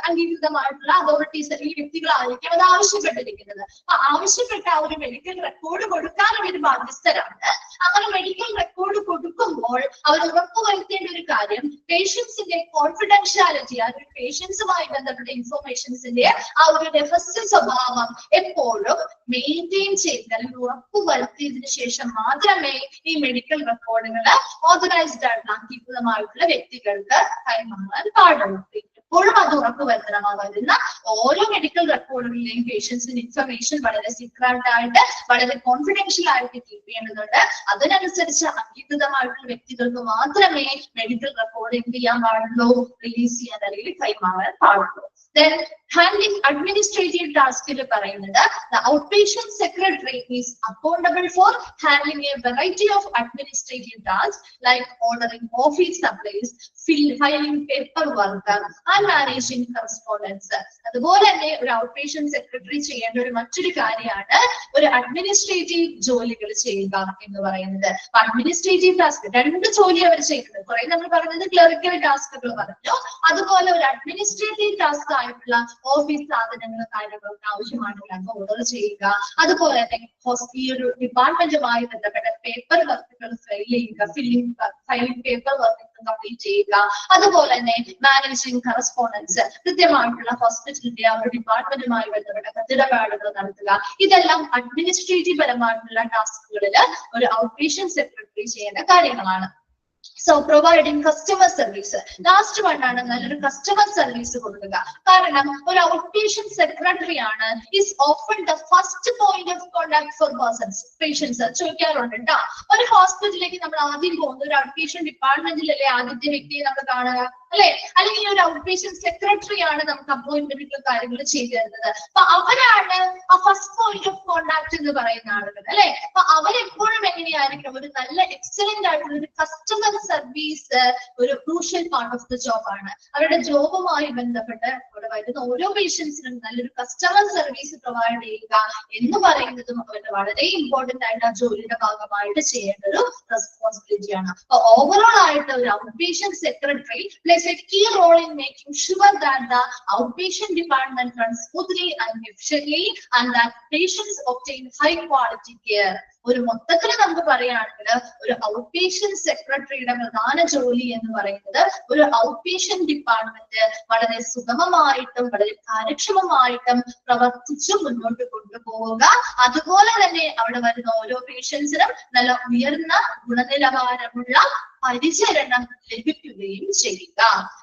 അംഗീകൃതമായിട്ടുള്ള അതോറിറ്റീസ് അല്ലെങ്കിൽ വ്യക്തികളായിരിക്കാം അത് ആവശ്യപ്പെട്ടിരിക്കുന്നത്. അപ്പൊ ആവശ്യപ്പെട്ട ആ ഒരു മെഡിക്കൽ റെക്കോർഡ് കൊടുക്കാൻ അവർ ബാധ്യസ്ഥരാണ്. അങ്ങനെ മെഡിക്കൽ റെക്കോർഡ് കൊടുക്കുമ്പോൾ അവർ ഉറപ്പുവരുത്തേണ്ട ഒരു കാര്യം പേഷ്യൻസിന്റെ കോൺഫിഡൻഷ്യാലിറ്റി, ആ ഒരു പേഷ്യൻസുമായി ബന്ധപ്പെട്ട ഇൻഫോർമേഷൻസിന്റെ ആ ഒരു രഹസ്യ സ്വഭാവം എപ്പോഴും മെയിൻറ്റെയിൻ ചെയ്ത് അല്ലെങ്കിൽ ഉറപ്പുവരുത്തിയതിനു ശേഷം മാത്രമേ ഈ മെഡിക്കൽ റെക്കോർഡുകൾ ഓതറൈസ്ഡ് ആയിട്ടുള്ള അംഗീകൃതമായിട്ടുള്ള വ്യക്തികൾക്ക് കൈമാറാൻ പാടുള്ളൂ. എപ്പോഴും അത് ഉറപ്പുവരുത്തണം. വരുന്ന ഓരോ മെഡിക്കൽ റെക്കോർഡുകളിലെയും പേഷ്യൻസിന്റെ ഇൻഫർമേഷൻ വളരെ സീക്രട്ട് ആയിട്ട് വളരെ കോൺഫിഡൻഷ്യൽ ആയിട്ട് കീപ്പ് ചെയ്യേണ്ടതുണ്ട്. അതിനനുസരിച്ച് അംഗീകൃതമായിട്ടുള്ള വ്യക്തികൾക്ക് മാത്രമേ മെഡിക്കൽ റെക്കോർഡ് എന്ത് ചെയ്യാൻ പാടുള്ളൂ, റിലീസ് ചെയ്യാൻ അല്ലെങ്കിൽ കൈമാറാൻ പാടുള്ളൂ. Then handling administrative tasks പറയുന്നത് the outpatient secretary is accountable for handling a variety of administrative tasks like ordering office supplies, filing paperwork, and managing correspondence. അതുപോലെ തന്നെ ഒരു ഔട്ട്പേഷ്യന്റ് സെക്രട്ടറി ചെയ്യേണ്ട ഒരു മറ്റൊരു കാര്യമാണ് ഒരു അഡ്മിനിസ്ട്രേറ്റീവ് ജോലികൾ ചെയ്യുക എന്ന് പറയുന്നത്. അഡ്മിനിസ്ട്രേറ്റീവ് ടാസ്ക് രണ്ട് ജോലി അവർ ചെയ്യുന്നത്. കുറെ നമ്മൾ പറഞ്ഞത് ക്ലറിക്കൽ ടാസ്കുകൾ പറഞ്ഞു, അതുപോലെ ഒരു അഡ്മിനിസ്ട്രേറ്റീവ് ടാസ്ക് ആയിട്ടുള്ള ഓഫീസ് സാധനങ്ങൾ കാര്യങ്ങളൊക്കെ ആവശ്യമായിട്ടുള്ള ഓർഡർ ചെയ്യുക, അതുപോലെ തന്നെ ഈ ഒരു ഡിപ്പാർട്ട്മെന്റുമായി ബന്ധപ്പെട്ട പേപ്പർ വർക്കുകൾ ഫയൽ ചെയ്യുക, ഫയലിംഗ് പേപ്പർ വർക്ക് കംപ്ലീറ്റ് ചെയ്യുക, അതുപോലെ തന്നെ മാനേജിംഗ് കറസ്പോണ്ടൻസ്, കൃത്യമായിട്ടുള്ള ഹോസ്പിറ്റലിന്റെ ആ ഒരു ഡിപ്പാർട്ട്മെന്റുമായി ബന്ധപ്പെട്ട കത്തിടപാടുകൾ നടത്തുക. ഇതെല്ലാം അഡ്മിനിസ്ട്രേറ്റീവ് പരമായിട്ടുള്ള ടാസ്കുകളിൽ ഒരു ഔട്ട്പേഷ്യന്റ് സെക്രട്ടറി ചെയ്യേണ്ട കാര്യങ്ങളാണ്. So providing customer service, last one ആണ് നല്ലൊരു കസ്റ്റമർ സർവീസ് കൊടുക്കുക. കാരണം ഒരു ഔട്ട്പേഷ്യന്റ് സെക്രട്ടറി ആണ് is often the first point of contact for patients. ചോദിക്കാറുണ്ട് കേട്ടോ, ഒരു ഹോസ്പിറ്റലിലേക്ക് നമ്മൾ ആദ്യം പോകുന്ന ഒരു ഔട്ട്പേഷ്യന്റ് ഡിപ്പാർട്ട്മെന്റിലല്ലേ ആദ്യത്തെ വ്യക്തിയെ നമ്മൾ കാണുക, അല്ലെ? അല്ലെങ്കിൽ ഒരു ഔട്ട്പേഷ്യന്റ് സെക്രട്ടറി ആണ് നമുക്ക് അപ്പോയിന്റ്മെന്റുകൾ കാര്യങ്ങൾ ചെയ്തു തരുന്നത്. അപ്പൊ അവരാണ് ആ ഫസ്റ്റ് പോയിന്റ് ഓഫ് കോണ്ടാക്ട് എന്ന് പറയുന്ന ആളുകൾ, അല്ലെ? അപ്പൊ അവരെപ്പോഴും എങ്ങനെയായിരിക്കും, ഒരു നല്ല എക്സലന്റ് ആയിട്ടുള്ള ഒരു കസ്റ്റമർ സർവീസ് ഒരു crucial part of the job ആണ്. അവരുടെ ജോബുമായി ബന്ധപ്പെട്ട് അവിടെ വരുന്ന ഓരോ പേഷ്യൻസിനും നല്ലൊരു കസ്റ്റമർ സർവീസ് പ്രൊവൈഡ് ചെയ്യുക എന്ന് പറയുന്നതും അവരുടെ വളരെ ഇമ്പോർട്ടന്റ് ആയിട്ട് ആ ജോലിയുടെ ഭാഗമായിട്ട് ചെയ്യേണ്ട ഒരു റെസ്പോൺസിബിലിറ്റിയാണ്. അപ്പൊ ഓവറോൾ ആയിട്ട് ഒരു outpatient secretary plays a key role in making sure that the outpatient department runs smoothly and efficiently and that patients obtain high quality care. ഒരു മൊത്തത്തിൽ നമുക്ക് പറയുകയാണെങ്കിൽ ഒരു ഔട്ട്പേഷ്യന്റ് സെക്രട്ടറിയുടെ പ്രധാന ജോലി എന്ന് പറയുന്നത് ഒരു ഔട്ട്പേഷ്യന്റ് ഡിപ്പാർട്ട്മെന്റ് വളരെ സുഗമമായിട്ടും വളരെ കാര്യക്ഷമമായിട്ടും പ്രവർത്തിച്ചു മുന്നോട്ട് കൊണ്ടുപോവുക, അതുപോലെ തന്നെ അവിടെ വരുന്ന ഓരോ പേഷ്യൻസിനും നല്ല ഉയർന്ന ഗുണനിലവാരമുള്ള പരിചരണം ലഭിക്കുകയും ചെയ്യുക.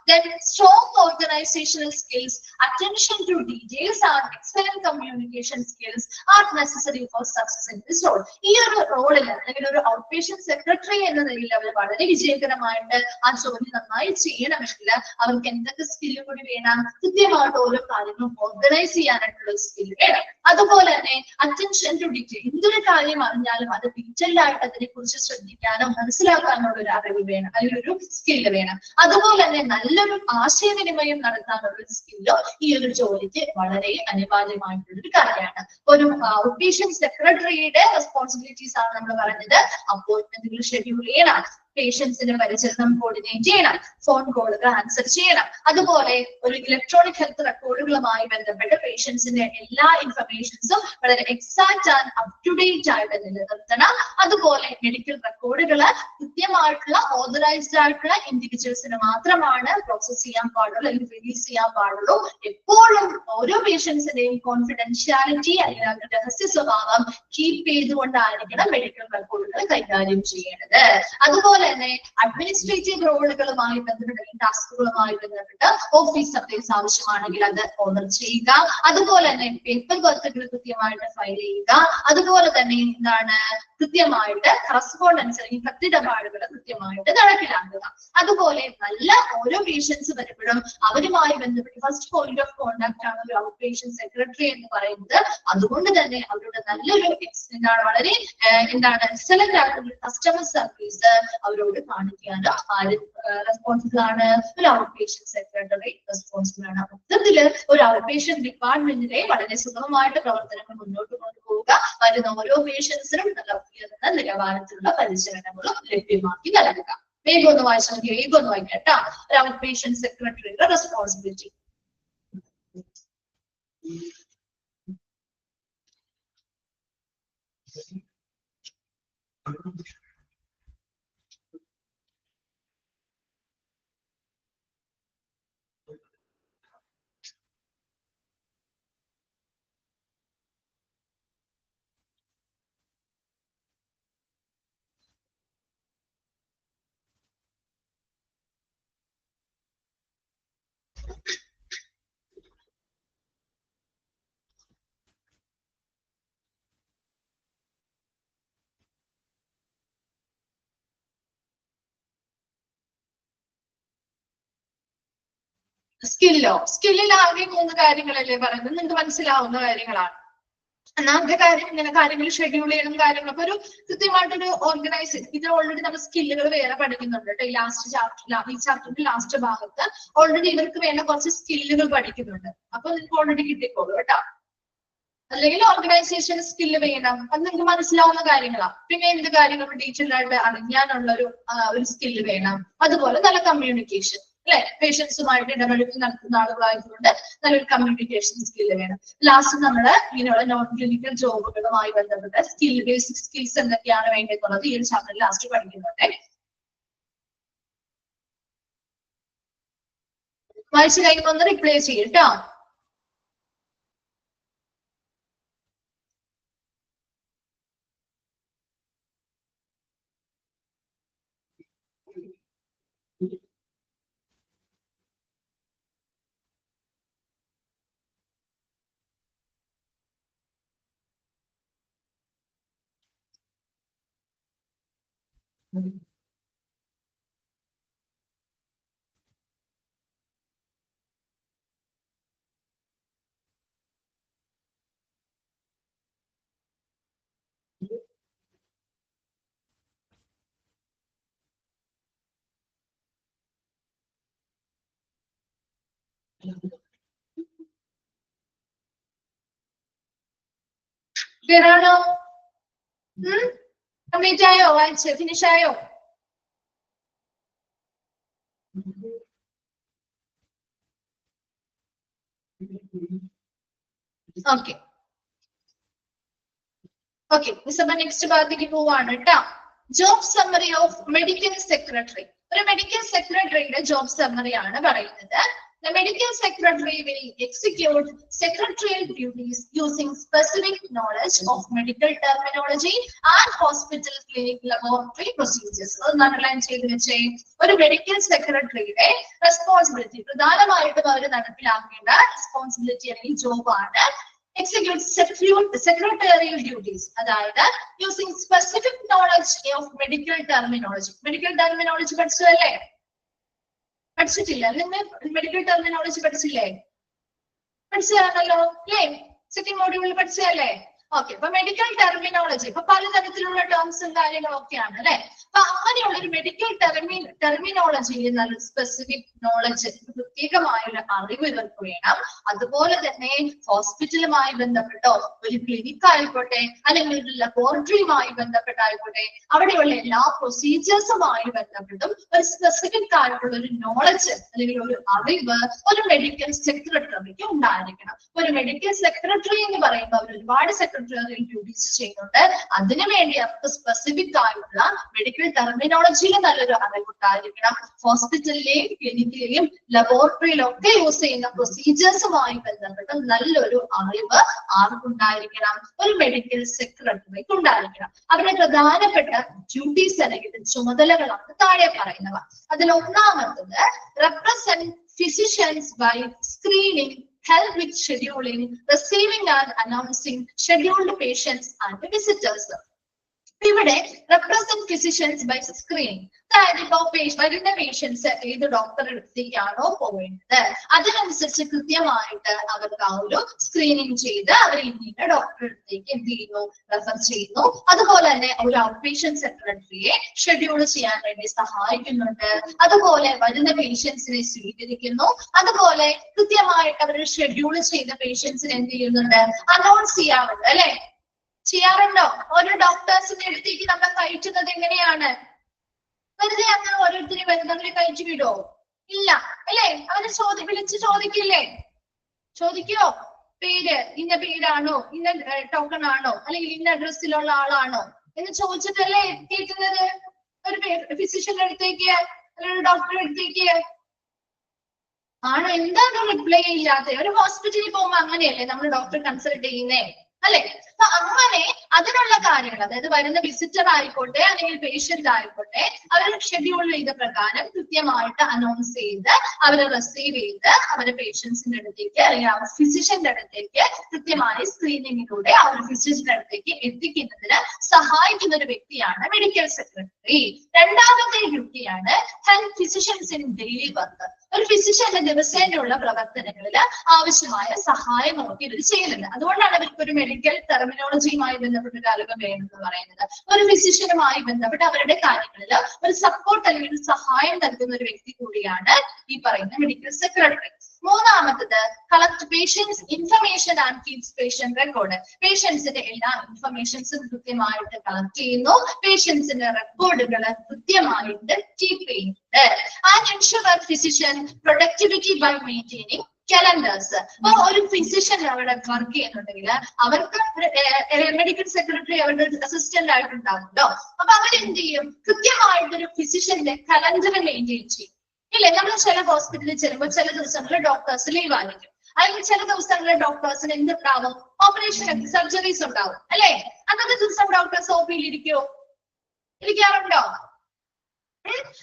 Then strong organizational skills, attention to details and excellent communication skills are necessary for success in this role. ഈ ഒരു റോളിൽ അല്ലെങ്കിൽ ഒരു ഔട്ട് പേഷ്യന്റ് സെക്രട്ടറി എന്ന നിലയിൽ അവർ വളരെ വിജയകരമായിട്ട് ആ ജോലി നന്നായി ചെയ്യണമെങ്കിൽ അവർക്ക് എന്തൊക്കെ സ്കില്ല് കൂടി വേണം? കൃത്യമായിട്ട് ഓരോ കാര്യങ്ങളും ഓർഗനൈസ് ചെയ്യാനായിട്ടുള്ള സ്കിൽ വേണം. അതുപോലെ തന്നെ അറ്റൻഷൻ ടു ഡീറ്റെയിൽ, എന്തൊരു കാര്യം അറിഞ്ഞാലും അത് ഡീറ്റെയിൽ ആയിട്ട് അതിനെ കുറിച്ച് ശ്രദ്ധിക്കാനോ മനസ്സിലാക്കാനുള്ള ഒരു അറിവ് വേണം, അല്ലെങ്കിൽ ഒരു സ്കില്ല് വേണം. അതുപോലെ തന്നെ നല്ലൊരു ആശയവിനിമയം നടത്താനുള്ള ഒരു സ്കില്ലോ ഈ ഒരു ജോലിക്ക് വളരെ അനിവാര്യമായിട്ടുള്ള ഒരു കാര്യമാണ്. ഒരു ഔട്ട് പേഷ്യന്റ് സെക്രട്ടറിയുടെ റെസ്പോൺസിബിലിറ്റീസ് ആണ് നമ്മൾ പറഞ്ഞത്. അപ്പോയിന്റ്മെന്റുകൾ ഷെഡ്യൂൾ ചെയ്യണം, പേഷ്യൻസിന്റെ പരിചരണം കോർഡിനേറ്റ് ചെയ്യണം, ഫോൺ കോളുകൾ ആൻസർ ചെയ്യണം. അതുപോലെ ഒരു ഇലക്ട്രോണിക് ഹെൽത്ത് റെക്കോർഡുകളുമായി ബന്ധപ്പെട്ട് പേഷ്യൻസിന്റെ എല്ലാ ഇൻഫർമേഷൻസും വളരെ exact and up to date ആയിട്ട് നിലനിർത്തണം. അതുപോലെ മെഡിക്കൽ റെക്കോർഡുകൾ കൃത്യമായിട്ടുള്ള ഓതറൈസ്ഡ് ആയിട്ടുള്ള ഇൻഡിവിജ്വൽസിന് മാത്രമാണ് പ്രോസസ് ചെയ്യാൻ പാടുള്ളൂ, അല്ലെങ്കിൽ റിലീസ് ചെയ്യാൻ പാടുള്ളൂ. എപ്പോഴും ഓരോ പേഷ്യൻസിന്റെയും കോൺഫിഡൻഷ്യാലിറ്റി അല്ലെങ്കിൽ അവരുടെ രഹസ്യ സ്വഭാവം കീപ്പ് ചെയ്തുകൊണ്ടായിരിക്കണം മെഡിക്കൽ റെക്കോർഡുകൾ കൈകാര്യം ചെയ്യേണ്ടത്. അതുപോലെ തന്നെ അഡ്മിനിസ്ട്രേറ്റീവ് റോളുകളുമായി ബന്ധപ്പെട്ട ടാസ്കുകളുമായി ബന്ധപ്പെട്ട് ഓഫീസ് സപ്ലൈസ് ആവശ്യമാണെങ്കിൽ അത് ഓർഡർ ചെയ്യുക. അതുപോലെ തന്നെ പേപ്പർ വർക്കുകൾ കൃത്യമായിട്ട് ഫയൽ ചെയ്യുക. അതുപോലെ തന്നെ എന്താണ് കൃത്യമായിട്ട് കറസ്പോണ്ടൻസ് അല്ലെങ്കിൽ കത്തിടപാടുകൾ കൃത്യമായിട്ട് നടപ്പിലാക്കുക. അതുപോലെ നല്ല ഓരോ പേഷ്യൻസ് വരുമ്പോഴും അവരുമായി ബന്ധപ്പെട്ട് ഫസ്റ്റ് പോയിന്റ് ഓഫ് കോണ്ടാക്ട് ആണ് ഒരു ഔട്ട് പേഷ്യന്റ് സെക്രട്ടറി എന്ന് പറയുന്നത്. അതുകൊണ്ട് തന്നെ അവരുടെ നല്ലൊരു വളരെ എക്സലന്റ് ആയിട്ടുള്ള കസ്റ്റമർ സർവീസ് അവരോട് കാണിക്കാനോ ആര് റെസ്പോൺസിബിൾ ആണ്? ഒരു ഔട്ട് പേഷ്യന്റ് സെക്രട്ടറി റെസ്പോൺസിബിൾ ആണ്. മൊത്തത്തില് ഒരു ഔട്ട് പേഷ്യന്റ് ഡിപ്പാർട്ട്മെന്റിലെ വളരെ സുഗമമായിട്ട് പ്രവർത്തനങ്ങൾ മുന്നോട്ട് കൊണ്ടുപോവുക, വരുന്ന ഓരോ പേഷ്യൻസിനും നല്ല ഉയർന്ന നിലവാരത്തിലുള്ള പരിചരണങ്ങളും ലഭ്യമാക്കി നൽകുക. വേഗം ഒന്ന് വായിച്ചു നോക്കി, വേഗം ഒന്ന് വായിക്കട്ടോ. ഒരു ഔട്ട് പേഷ്യന്റ് സെക്രട്ടറിയുടെ റെസ്പോൺസിബിലിറ്റി. സ്കില്ലിൽ ആകെ 3 കാര്യങ്ങളല്ലേ പറയുന്നത്, നിങ്ങൾക്ക് മനസ്സിലാവുന്ന കാര്യങ്ങളാണ്. ഒന്നാമത്തെ കാര്യം ഇങ്ങനെ കാര്യങ്ങൾ ഷെഡ്യൂൾ ചെയ്യണം, കാര്യങ്ങൾ അപ്പൊ ഒരു കൃത്യമായിട്ടൊരു ഓർഗനൈസ്. ഇത് ഓൾറെഡി നമ്മൾ സ്കില്ലുകൾ വേറെ പഠിക്കുന്നുണ്ട് കേട്ടോ. ഈ ചാപ്റ്ററിന്റെ ലാസ്റ്റ് ഭാഗത്ത് ഓൾറെഡി ഇവർക്ക് വേണ്ട കുറച്ച് സ്കില്ലുകൾ പഠിക്കുന്നുണ്ട്. അപ്പൊ നിങ്ങൾക്ക് ഓൾറെഡി കിട്ടിക്കോളൂ കേട്ടോ. അല്ലെങ്കിൽ ഓർഗനൈസേഷൻ സ്കില്ല് വേണം, അത് നിങ്ങൾക്ക് മനസ്സിലാവുന്ന കാര്യങ്ങളാണ്. പിന്നെ എന്ത് കാര്യങ്ങളും ഡീറ്റെയിൽ ആയിട്ട് അറിയാനുള്ള ഒരു സ്കില്ല് വേണം. അതുപോലെ നല്ല കമ്മ്യൂണിക്കേഷൻ, അല്ലെ? പേഷ്യൻസുമായിട്ട് ഇടപെടൽ നടത്തുന്ന ആളുകളായതുകൊണ്ട് നല്ലൊരു കമ്മ്യൂണിക്കേഷൻ സ്കില്ല് വേണം. ലാസ്റ്റ് നമ്മള് ഇങ്ങനെയുള്ള നോൺ ക്ലിനിക്കൽ ജോബുകളുമായി ബന്ധപ്പെട്ട ബേസിക് സ്കിൽസ് എന്തൊക്കെയാണ് വേണ്ടതെന്നുള്ളത് ഈ ഒരു ചാപ്റ്ററിൽ ലാസ്റ്റ് പഠിക്കുന്നുണ്ട്. വായിച്ചു കഴിയുമ്പോൾ ഒന്ന് റിപ്ലൈ ചെയ്യട്ടോ. ക്ലിയറാണോ? കംപ്ലീറ്റ് ആയോ? വായിച്ച് ഫിനിഷ് ആയോ? ഓക്കെ ഓക്കെ മിസ്, അപ്പൊ നെക്സ്റ്റ് ഭാഗത്തേക്ക് പോവാണ് കേട്ടോ. Job summary of medical secretary. ഒരു മെഡിക്കൽ സെക്രട്ടറിയുടെ ജോബ് സമ്മറി ആണ് പറയുന്നത്. The medical secretary will execute secretarial duties using specific knowledge of medical terminology and hospital, clinic, laboratory procedures. Underline ചെയ്ത് വെച്ചേ. ഒരു മെഡിക്കൽ സെക്രട്ടറിയുടെ റെസ്പോൺസിബിലിറ്റി, പ്രധാനമായിട്ടും അവർ നടപ്പിലാക്കേണ്ട റെസ്പോൺസിബിലിറ്റി അല്ലെങ്കിൽ ജോബാണ് execute secretarial duties. അതായത് using specific knowledge of medical terminology. Medical terminology പഠിച്ചതല്ലേ? പഠിച്ചിട്ടില്ല? നിങ്ങൾ മെഡിക്കൽ ടെർമിനോളജി പഠിച്ചില്ലേ? പഠിച്ചതാണല്ലോ അല്ലേ? സെക്കൻഡ് മോഡ്യൂളിൽ പഠിച്ചതല്ലേ? ഓക്കെ, അപ്പൊ മെഡിക്കൽ ടെർമിനോളജി ഇപ്പൊ പലതരത്തിലുള്ള ടേംസും കാര്യങ്ങളൊക്കെയാണ് അല്ലെ. അപ്പൊ അങ്ങനെയുള്ള ഒരു മെഡിക്കൽ ടെർമിനോളജിയിൽ നല്ല സ്പെസിഫിക് നോളജ്, പ്രത്യേകമായ ഒരു അറിവ് ഇവർക്ക് വേണം. അതുപോലെ തന്നെ ഹോസ്പിറ്റലുമായി ബന്ധപ്പെട്ടോ ഒരു ക്ലിനിക് ആയിക്കോട്ടെ അല്ലെങ്കിൽ ഒരു ലബോറട്ടറിയുമായി ബന്ധപ്പെട്ടായിക്കോട്ടെ അവിടെയുള്ള എല്ലാ പ്രൊസീജിയേഴ്സുമായി ബന്ധപ്പെട്ടും ഒരു സ്പെസിഫിക് ആയിട്ടുള്ള ഒരു നോളജ് അല്ലെങ്കിൽ ഒരു അറിവ് ഒരു മെഡിക്കൽ സെക്രട്ടറിക്ക് ഉണ്ടായിരിക്കണം. ഒരു മെഡിക്കൽ സെക്രട്ടറി എന്ന് പറയുമ്പോൾ അവർ ഒരുപാട് സെക്രട്ടറിയൽ ഡ്യൂട്ടീസ് ചെയ്യുന്നുണ്ട്. അതിനുവേണ്ടി അവർക്ക് സ്പെസിഫിക് ആയിട്ടുള്ള മെഡിക്കൽ ടെർമിനോളജിയിൽ നല്ലൊരു അറിവുണ്ടായിരിക്കണം. ഹോസ്പിറ്റലിലെയും ക്ലിനിക്കിലെയും ലബോറട്ടറിയിലും ഒക്കെ യൂസ് ചെയ്യുന്ന പ്രൊസീജിയേഴ്സുമായി ബന്ധപ്പെട്ട് നല്ലൊരു അറിവ് ആർക്കുണ്ടായിരിക്കണം? ഒരു മെഡിക്കൽ സെക്രട്ടറിക്ക് ഉണ്ടായിരിക്കണം. അവരുടെ പ്രധാനപ്പെട്ട ഡ്യൂട്ടീസ് അല്ലെങ്കിൽ ചുമതലകളാണ് താഴെ പറയുന്നവ. അതിൽ ഒന്നാമത്തത് represent physicians by screening, help with scheduling, receiving and announcing scheduled patients and visitors. ഇവിടെ represent physicians by screening. അതായത് ഇപ്പൊ വരുന്ന പേഷ്യൻസ് ഏത് ഡോക്ടറുടെ അടുത്തേക്കാണോ പോവേണ്ടത് അതിനനുസരിച്ച് കൃത്യമായിട്ട് അവർക്ക് ആ ഒരു സ്ക്രീനിങ് ചെയ്ത് അവർ ഇന്ന ഡോക്ടറുടെ അടുത്തേക്ക് എന്ത് ചെയ്യുന്നു, റെഫർ ചെയ്യുന്നു. അതുപോലെ തന്നെ ഒരു ഔട്ട് പേഷ്യന്റ് സെക്രട്ടറിയെ ഷെഡ്യൂൾ ചെയ്യാൻ വേണ്ടി സഹായിക്കുന്നുണ്ട്. അതുപോലെ വരുന്ന പേഷ്യൻസിനെ സ്വീകരിക്കുന്നു. അതുപോലെ കൃത്യമായിട്ട് അവർ ഷെഡ്യൂൾ ചെയ്ത പേഷ്യൻസിനെ എന്ത് ചെയ്യുന്നുണ്ട്, അനൗൺസ് ചെയ്യാറുണ്ട് അല്ലെ? ചെയ്യാറുണ്ടോ? ഓരോ ഡോക്ടേഴ്സിന്റെ അടുത്തേക്ക് നമ്മൾ കയറ്റുന്നത് എങ്ങനെയാണ്? വെറുതെ അങ്ങനെ ഓരോരുത്തരെ വരുന്നവരെ കയറ്റി വിടോ? ഇല്ല അല്ലെ? അവരെ വിളിച്ച് ചോദിക്കില്ലേ? ചോദിക്കോ? പേര് ഇന്ന പേരാണോ, ഇന്ന ടോക്കൺ ആണോ, അല്ലെങ്കിൽ ഇന്ന അഡ്രസ്സിലുള്ള ആളാണോ എന്ന് ചോദിച്ചിട്ടല്ലേ കേൾക്കുന്നത് ഒരു ഫിസിഷ്യന്റെ അടുത്തേക്ക് അല്ലെങ്കിൽ ഡോക്ടറുടെ അടുത്തേക്ക്? ആണോ? എന്താണ് റിപ്ലൈ ഇല്ലാതെ? ഒരു ഹോസ്പിറ്റലിൽ പോകുമ്പോ അങ്ങനെയല്ലേ നമ്മൾ ഡോക്ടറെ കൺസൾട്ട് ചെയ്യുന്നേ അല്ലെ? അപ്പൊ അങ്ങനെ അതിനുള്ള കാര്യങ്ങൾ, അതായത് വരുന്ന വിസിറ്റർ ആയിക്കോട്ടെ അല്ലെങ്കിൽ പേഷ്യന്റ് ആയിക്കോട്ടെ അവർ ഷെഡ്യൂൾ ചെയ്ത പ്രകാരം കൃത്യമായിട്ട് അനൗൺസ് ചെയ്ത് അവരെ റിസീവ് ചെയ്ത് അവരുടെ പേഷ്യൻസിന്റെ അടുത്തേക്ക് അല്ലെങ്കിൽ ആ ഫിസിഷ്യന്റെ അടുത്തേക്ക് കൃത്യമായി സ്ക്രീനിങ്ങിലൂടെ ആ ഒരു ഫിസിഷ്യന്റെ അടുത്തേക്ക് എത്തിക്കുന്നതിന് സഹായിക്കുന്ന ഒരു വ്യക്തിയാണ് മെഡിക്കൽ സെക്രട്ടറി. രണ്ടാമത്തെ ഡ്യൂട്ടിയാണ് help physicians in daily work. ഒരു ഫിസിഷ്യന്റെ ദിവസേനയുള്ള പ്രവർത്തനങ്ങളിൽ ആവശ്യമായ സഹായമൊക്കെ ഇവർ ചെയ്യുന്നുണ്ട്. അതുകൊണ്ടാണ് അവർക്ക് ഒരു മെഡിക്കൽ ടെർമിനോളജിയുമായി ബന്ധപ്പെട്ട ഒരു അറിവ് വേണമെന്ന് പറയുന്നത്. ഒരു ഫിസിഷ്യനുമായി ബന്ധപ്പെട്ട് അവരുടെ കാര്യങ്ങളിൽ ഒരു സപ്പോർട്ട് അല്ലെങ്കിൽ ഒരു സഹായം നൽകുന്ന ഒരു വ്യക്തി കൂടിയാണ് ഈ പറയുന്ന മെഡിക്കൽ സെക്രട്ടറി. മൂന്നാമത്തത് collect patients information and keeps patient record. പേഷ്യൻസിന്റെ എല്ലാ ഇൻഫർമേഷൻസും കൃത്യമായിട്ട് കളക്ട് ചെയ്യുന്നു. പേഷ്യൻസിന്റെ റെക്കോർഡുകൾ കൃത്യമായിട്ട് കീപ്പ് ചെയ്യുന്നുണ്ട്. And ensure physician productivity by maintaining calendars. അപ്പൊ ഒരു ഫിസിഷ്യൻ അവിടെ വർക്ക് ചെയ്യുന്നുണ്ടെങ്കിൽ അവർക്ക് മെഡിക്കൽ സെക്രട്ടറി അവരുടെ അസിസ്റ്റന്റ് ആയിട്ടുണ്ടാവുമല്ലോ. അപ്പൊ അവരെന്ത് ചെയ്യും, കൃത്യമായിട്ടൊരു ഫിസിഷ്യന്റെ കലണ്ടർ മെയിൻറ്റെയിൻ ചെയ്യും. ഇല്ലേ, നമ്മൾ ചില ഹോസ്പിറ്റലിൽ ചെല്ലുമ്പോൾ ചില ദിവസങ്ങളിൽ ഡോക്ടേഴ്സ് ലീവ് ആയിരിക്കും, അല്ലെങ്കിൽ ചില ദിവസങ്ങളിൽ ഡോക്ടേഴ്സിന് എന്തുണ്ടാവും, ഓപ്പറേഷൻ സർജറീസ് ഉണ്ടാവും അല്ലെ? അന്നത്തെ ദിവസം ഡോക്ടേഴ്സ് ഒ പിയിൽ ഇരിക്കുവോ? ഇരിക്കാറുണ്ടോ?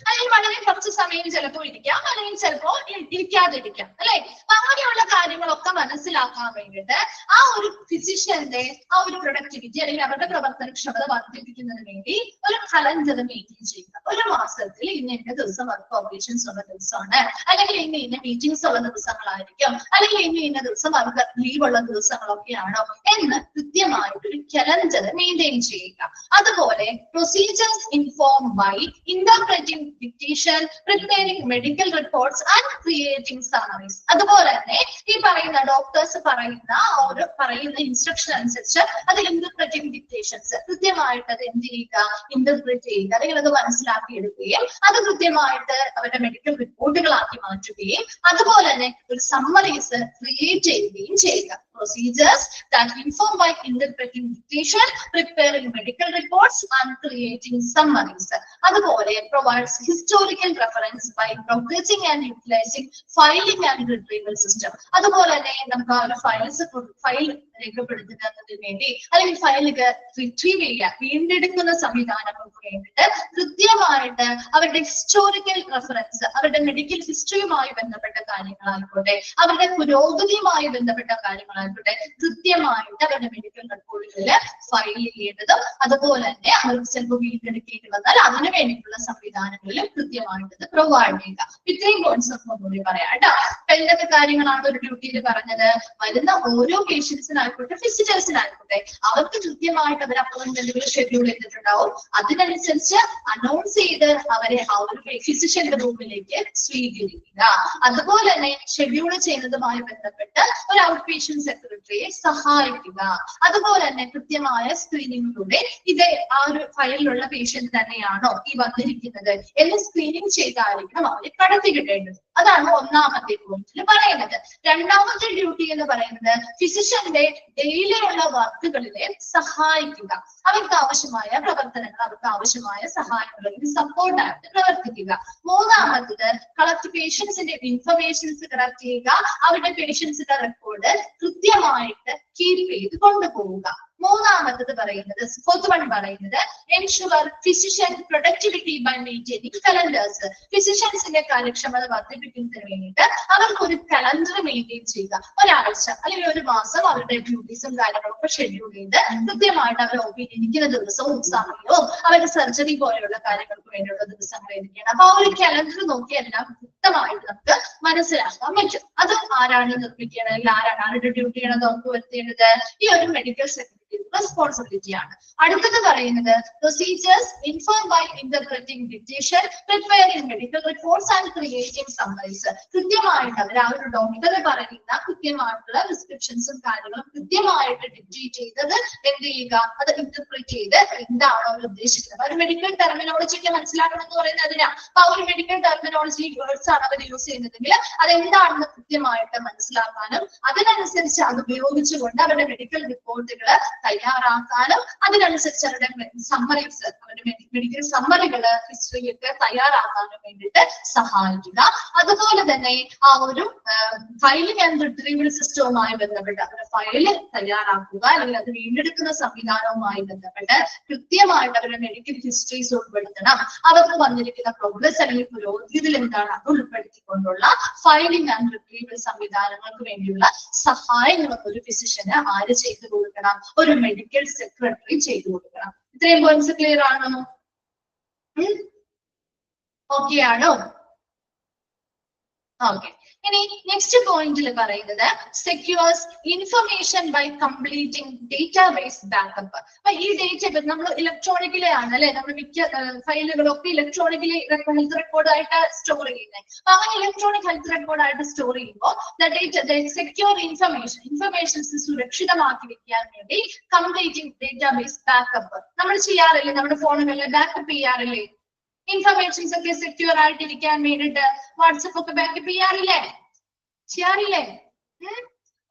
അല്ലെങ്കിൽ വളരെ കുറച്ച് സമയം ചിലപ്പോൾ ഇരിക്കാം, അല്ലെങ്കിൽ ചിലപ്പോൾ ഇരിക്കാതിരിക്കാം അല്ലെ? അങ്ങനെയുള്ള കാര്യങ്ങളൊക്കെ മനസ്സിലാക്കാൻ വേണ്ടിയിട്ട് ആ ഒരു ഫിസിഷ്യന്റെ ആ ഒരു പ്രൊഡക്ടിവിറ്റി അല്ലെങ്കിൽ അവരുടെ പ്രവർത്തനക്ഷമത വർദ്ധിപ്പിക്കുന്നതിന് വേണ്ടി ഒരു കലണ്ടർ മെയിൻറ്റെയിൻ ചെയ്യുക. ഒരു മാസത്തിൽ ഇന്ന ദിവസം വർക്ക് ഓപ്പറേഷൻസ് ഉള്ള ദിവസമാണ്, അല്ലെങ്കിൽ ഇന്ന മീറ്റിംഗ്സ് ഉള്ള ദിവസങ്ങളായിരിക്കും, അല്ലെങ്കിൽ ഇന്ന ദിവസം വർക്ക് ലീവ് ഉള്ള ദിവസങ്ങളൊക്കെയാണോ എന്ന് കൃത്യമായിട്ടൊരു കലണ്ടർ മെയിൻറ്റെയിൻ ചെയ്യുക. അതുപോലെ procedures inform by interpreting dictation, preparing medical reports and creating summaries. അതുപോലെ തന്നെ ഈ പറയുന്ന ഡോക്ടേഴ്സ് പറയുന്ന ഇൻസ്ട്രക്ഷൻ അനുസരിച്ച് അത് ഇന്റർപ്രറ്റിംഗ് ഡിക്റ്റേഷൻസ് കൃത്യമായിട്ട് അത് എന്ത് ചെയ്യുക, ഇന്റർപ്രറ്റ് ചെയ്യുക, അല്ലെങ്കിൽ അത് മനസ്സിലാക്കിയെടുക്കുകയും അത് കൃത്യമായിട്ട് അവരുടെ മെഡിക്കൽ റിപ്പോർട്ടുകളാക്കി മാറ്റുകയും അതുപോലെ തന്നെ ഒരു സമ്മറീസ് ക്രിയേറ്റ് ചെയ്യുകയും ചെയ്യുക. Procedures that inform by interpreting dictation, preparing medical reports and creating summaries. അതുപോലെ provides historical reference by by progressing and utilizing filing and retrieval system. അതുപോലെ തന്നെ നമുക്ക് ആ ഒരു ഫയൽ രേഖപ്പെടുത്തുന്നതിന് വേണ്ടി അല്ലെങ്കിൽ ഫയലുകൾ റിട്രീവ് ചെയ്യുക വീണ്ടെടുക്കുന്ന സംവിധാനങ്ങൾക്ക് വേണ്ടിയിട്ട് കൃത്യമായിട്ട് അവരുടെ ഹിസ്റ്റോറിക്കൽ റെഫറൻസ്, അവരുടെ മെഡിക്കൽ ഹിസ്റ്ററിയുമായി ബന്ധപ്പെട്ട കാര്യങ്ങളായിക്കോട്ടെ, അവരുടെ പുരോഗതിയുമായി ബന്ധപ്പെട്ട കാര്യങ്ങളായിക്കോട്ടെ, കൃത്യമായിട്ട് അവരുടെ മെഡിക്കൽ റെക്കോർഡുകളിൽ ഫയൽ ചെയ്യേണ്ടതും അതുപോലെ തന്നെ അവർക്ക് ചിലപ്പോൾ വീണ്ടെടുക്കേണ്ടി വന്നാൽ അതിനു വേണ്ടിയിട്ടുള്ള സംവിധാനങ്ങളിലും കൃത്യമായിട്ട് പ്രൊവൈഡ് ചെയ്യുക. ഇത്രയും കോൺസെപ്റ്റ് ഒന്നുകൂടി പറയാം കേട്ടോ. എന്തൊക്കെ കാര്യങ്ങളാണ് ഒരു ഡ്യൂട്ടിയിൽ പറഞ്ഞത്? വരുന്ന ഓരോ പേഷ്യൻസിനായിക്കോട്ടെ ഫിസിറ്റേഴ്സിനായിക്കോട്ടെ അവർക്ക് കൃത്യമായിട്ട് അവർ അപ്പോയിന്റ്മെന്റുകൾ ഷെഡ്യൂൾ ചെയ്തിട്ടുണ്ടാവും. അതിനനുസരിച്ച് അനൗൺസ് ചെയ്ത് അവരെ ആ ഒരു ഫിസിഷ്യന്റെ റൂമിലേക്ക് സ്വീകരിക്കുക. അതുപോലെ തന്നെ ഷെഡ്യൂൾ ചെയ്യുന്നതുമായി ബന്ധപ്പെട്ട് ഒരു ഔട്ട് പേഷ്യന്റ് സെക്രട്ടറിയെ സഹായിക്കുക. അതുപോലെ തന്നെ കൃത്യമായ സ്ക്രീനിങ്ങിലൂടെ ഇത് ആ ഒരു ഫയലിലുള്ള പേഷ്യന്റ് തന്നെയാണോ ഈ വന്നിരിക്കുന്നത് എന്ന് സ്ക്രീനിങ് ചെയ്തായിരിക്കണം അവരെ കടത്തി കിട്ടേണ്ടത്. അതാണ് ഒന്നാമത്തെ പോയിന്റിൽ പറയുന്നത്. രണ്ടാമത്തെ ഡ്യൂട്ടി എന്ന് പറയുന്നത് ഫിസിഷ്യന്റെ ഡെയിലിയുള്ള വർക്കുകളിലെ സഹായിക്കുക. അവർക്ക് ആവശ്യമായ പ്രവർത്തനങ്ങൾ, അവർക്ക് ആവശ്യമായ സഹായങ്ങളിൽ സപ്പോർട്ടായിട്ട് പ്രവർത്തിക്കുക. മൂന്നാമത്തത് കളക്ട് പേഷ്യൻസിന്റെ ഇൻഫർമേഷൻസ് കളക്ട് ചെയ്യുക. അവരുടെ പേഷ്യൻസിന്റെ റെക്കോർഡ് കൃത്യമായിട്ട് കീപ്പ് ചെയ്ത് കൊണ്ടുപോവുക. മൂന്നാമത്തത് പറയുന്നത് ഫോർത്ത് വൺ പറയുന്നത് ensure physician productivity by maintaining calendars. ഫിസിഷ്യൻസിന്റെ കാര്യക്ഷമത വർദ്ധിപ്പിക്കുന്നതിന് വേണ്ടിയിട്ട് അവർക്ക് ഒരു കലണ്ടർ മെയിൻറ്റെയിൻ ചെയ്യുക. ഒരാഴ്ച അല്ലെങ്കിൽ ഒരു മാസം അവരുടെ ഡ്യൂട്ടീസും കാര്യങ്ങളൊക്കെ ഷെഡ്യൂൾ ചെയ്ത് കൃത്യമായിട്ട് അവർ ഇരിക്കുന്ന ദിവസവും സമയവും അവരുടെ സർജറി പോലെയുള്ള കാര്യങ്ങൾക്ക് വേണ്ടിയുള്ള ദിവസങ്ങൾ ഇരിക്കുകയാണ്. അപ്പൊ ആ ഒരു കലണ്ടർ നോക്കി എല്ലാം വ്യക്തമായിട്ട് നമുക്ക് മനസ്സിലാക്കാൻ പറ്റും. അത് ആരാണ് നിർമ്മിക്കേണ്ടത് അല്ലെങ്കിൽ ആരുടെ ഡ്യൂട്ടിയാണ് നമുക്ക് വരുത്തേണ്ടത്? ഈ ഒരു മെഡിക്കൽ സെക്രട്ടറി റെസ്പോൺസിബിലിറ്റി ആണ്. അടുത്തത് പറയുന്നത് procedures inform by interpreting dictation, preparing medical reports and creating summaries. കൃത്യമായിട്ട് അവർ ആ ഒരു ഡോക്ടർ പറയുന്ന കൃത്യമായിട്ടുള്ള പ്രിസ്ക്രിപ്ഷൻസും കാര്യങ്ങളും കൃത്യമായിട്ട് ഡിക്റ്റേറ്റ് ചെയ്തത് എന്ത് ചെയ്യുക? അത് ഇന്റർപ്രറ്റ് ചെയ്ത് എന്താണോ അവർ ഉദ്ദേശിക്കുന്നത്. ഒരു മെഡിക്കൽ ടെർമിനോളജിക്ക് മനസ്സിലാക്കണം എന്ന് പറയുന്നത് അതിനാ. അപ്പൊ ആ ഒരു മെഡിക്കൽ ടെർമിനോളജി വേർഡ്സ് ആണ് അവർ യൂസ് ചെയ്യുന്നതെങ്കിൽ അതെന്താണെന്ന് കൃത്യമായിട്ട് മനസ്സിലാക്കാനും അതിനനുസരിച്ച് അത് ഉപയോഗിച്ചുകൊണ്ട് അവരുടെ മെഡിക്കൽ റിപ്പോർട്ടുകൾ തയ്യാറാക്കാനും അതിനനുസരിച്ച് അവരുടെ സമ്മറീസ്, അവരുടെ മെഡിക്കൽ സമ്മറികള് ഹിസ്റ്ററിയൊക്കെ തയ്യാറാക്കാനും വേണ്ടിയിട്ട് സഹായിക്കുക. അതുപോലെ തന്നെ ആ ഒരു ഫയലിംഗ് ആൻഡ് റിട്രീവൽ സിസ്റ്റവുമായി ബന്ധപ്പെട്ട് അവരുടെ ഫയല് തയ്യാറാക്കുക അല്ലെങ്കിൽ അത് വീണ്ടെടുക്കുന്ന സംവിധാനവുമായി ബന്ധപ്പെട്ട് കൃത്യമായിട്ട് അവരുടെ മെഡിക്കൽ ഹിസ്റ്ററീസ് ഉൾപ്പെടുത്തണം. അവർക്ക് വന്നിരിക്കുന്ന പ്രോഗ്രസ് അല്ലെങ്കിൽ പുരോഗതിയിൽ എന്താണ് അത് ഉൾപ്പെടുത്തിക്കൊണ്ടുള്ള ഫയലിംഗ് ആൻഡ് റിട്രീവൽ സംവിധാനങ്ങൾക്ക് വേണ്ടിയുള്ള സഹായങ്ങളൊക്കെ ഒരു ഫിസിഷ്യന് ആര് ചെയ്തു കൊടുക്കണം? ഒരു മെഡിക്കൽ സെക്രട്ടറി ചെയ്തു കൊടുക്കണം. ഇത്രയും പോയിന്റ്സ് ക്ലിയർ ആണോ? ഓക്കെ ആണോ? ഓക്കെ. ഇനി നെക്സ്റ്റ് പോയിന്റിൽ പറയുന്നത് secures information by completing database backup. അപ്പൊ ഈ ഡേറ്റ നമ്മൾ ഇലക്ട്രോണിക്കലി ആണ് അല്ലെ, നമ്മൾ മിക്ക ഫയലുകളൊക്കെ ഇലക്ട്രോണിക്കലി ഹെൽത്ത് റെക്കോർഡ് ആയിട്ട് സ്റ്റോർ ചെയ്യുന്നത്. അപ്പൊ അങ്ങനെ ഇലക്ട്രോണിക് ഹെൽത്ത് റെക്കോർഡ് ആയിട്ട് സ്റ്റോർ ചെയ്യുമ്പോൾ സെക്യൂർ ഇൻഫർമേഷൻസ് സുരക്ഷിതമാക്കി വെക്കാൻ വേണ്ടി കംപ്ലീറ്റിംഗ് ഡേറ്റാബേസ് ബാക്കപ്പ് നമ്മൾ ചെയ്യാറില്ലേ? നമ്മുടെ ഫോണുകളിൽ ബാക്കപ്പ് ചെയ്യാറില്ലേ? ഇൻഫർമേഷൻസ് ഒക്കെ സെക്യൂർ ആയിട്ടിരിക്കാൻ വേണ്ടിയിട്ട് വാട്സപ്പ് ഒക്കെ ബാക്കപ്പ് ചെയ്യാറില്ലേ?